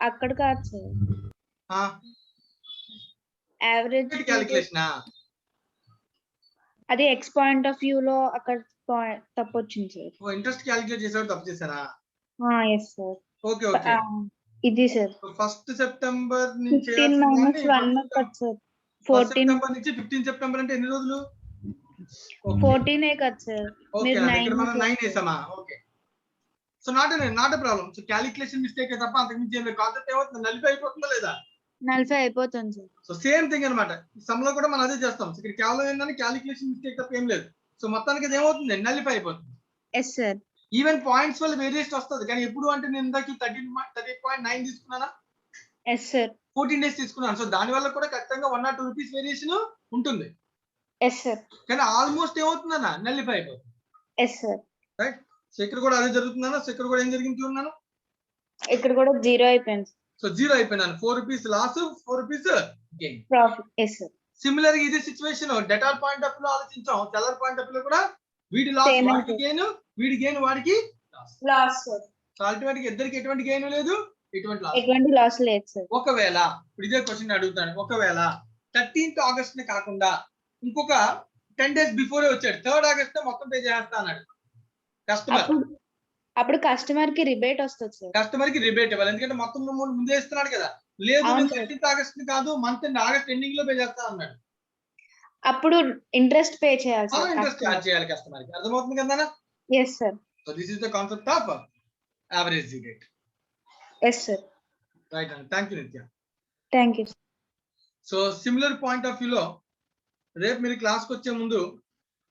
అక్కడ కాదు సార్, యావరేజ్ క్యాలిక్యులేషనా? అది ఎక్స్ పాయింట్ ఆఫ్ వ్యూ లో అక్కడ తప్పు వచ్చింది సార్. ఇంట్రెస్ట్ క్యాలిక్యులేట్ చేసారు తప్పు చేశారా? Yes sir. Okay okay. ఇది సార్ 1 సెప్టెంబర్ నుంచి 15 - 1 కదా సార్. 14 సెప్టెంబర్ నుంచి 15 సెప్టెంబర్ అంటే ఎన్ని రోజులు? 14 కదా సార్. ఓకే, మీరు ఇక్కడ మనం 9 9 వేసామా? Okay. So not a problem. So calculation mistake తప్ప అంతకుమించి ఏం లేదు. కాన్సెప్ట్ ఏమవుతుంది, నలిపి అయిపోతుందా లేదా? 40 అయిపోతుంది సార్. సో సేమ్ థింగ్ అనమాట. సమ్ లో కూడా మనం అదే చేస్తాం. సో ఇక్కడ కేవలం ఏంటంటే క్యాలిక్యులేషన్ మిస్టేక్ తప్ప ఏం లేదు. సో మొత్తానికి అది ఏమవుతుంది, నలిపి అయిపోతుంది. Yes sir. ఈవెన్ పాయింట్స్ వల్ల వేరియేషన్ వస్తుంది, కానీ ఎప్పుడు అంటే నేను ఇందాక 30.9 తీసుకున్నానా? Yes sir. 14 days తీసుకున్నాను. సో దాని వల్ల కూడా ఖచ్చితంగా 1 or 2 rupees వేరియేషన్ ఉంటుంది. Yes sir. కానీ ఆల్మోస్ట్ ఏమవుతుందన్నా, నలిపి అయిపోతుంది. Yes sir. రైట్. సో ఇక్కడ కూడా అదే జరుగుతుందన్నా. సో ఇక్కడ కూడా ఏం జరిగింది చూడన్నాను, ఇక్కడ కూడా 0 అయిపోయింది. సో 0 అయిపోయినాను. 4 rupees loss, 4 rupees gain. Profit. Yes sir. Similar గా ఇదే సిచువేషన్ డెటార్ పాయింట్ ఆఫ్ లో ఆలోచించాం. సెల్లర్ పాయింట్ ఆఫ్ లో కూడా వీడి లాస్ Same వాడికి గెయిన్, వీడి గెయిన్ వాడికి loss. Loss sir. So ultimate గా ఇద్దరికి ఎటువంటి గెయిన్ లేదు, ఎటువంటి లాస్. ఎటువంటి లాస్ లేదు సార్. ఒకవేళ ఇప్పుడు ఇదే క్వశ్చన్ అడుగుతాను, ఒకవేళ 13th August ని కాకుండా ఇంకొక 10 days బిఫోరే వచ్చాడు, 3rd August మొత్తం పే చేస్తా అన్నాడు కస్టమర్. అప్పుడు కస్టమర్ కి రిబేట్ వస్తుంది సార్. కస్టమర్ కి రిబేట్ ఇవ్వాలి, ఎందుకంటే మొత్తం ముందే ఇస్తున్నాడు కదా. లేదు అవును నేను 13th August ని కాదు, మంత్ అండ్ ఆగస్ట్ ఎండింగ్ లో పే చేస్తా అన్నాడు. అప్పుడు ఇంట్రెస్ట్ పే చేయాలి సార్. ఇంట్రెస్ట్ చార్జ్ చేయాలి కస్టమర్ కి. అర్థమవుతుంది కదా? Yes sir. So this is the concept of average due date. Yes sir. Right అండి. Thank you Nithya. Thank you. So similar point of వ్యూలో రేపు మీరు క్లాస్కి వచ్చే ముందు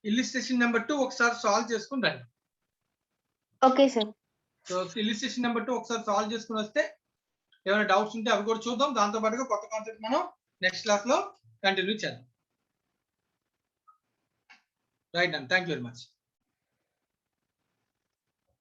ఇల్లిస్ట్రేషన్ నెంబర్ 2 ఒకసారి సాల్వ్ చేసుకుని రండి. Okay sir. So illustration number 2 ఒకసారి సాల్వ్ చేసుకుని వస్తే ఏమైనా డౌట్స్ ఉంటే అవి కూడా చూద్దాం. దాంతో పాటుగా కొత్త కాన్సెప్ట్ మనం నెక్స్ట్ క్లాస్ లో కంటిన్యూ చేద్దాం. రైట్ అండి. Thank you very much.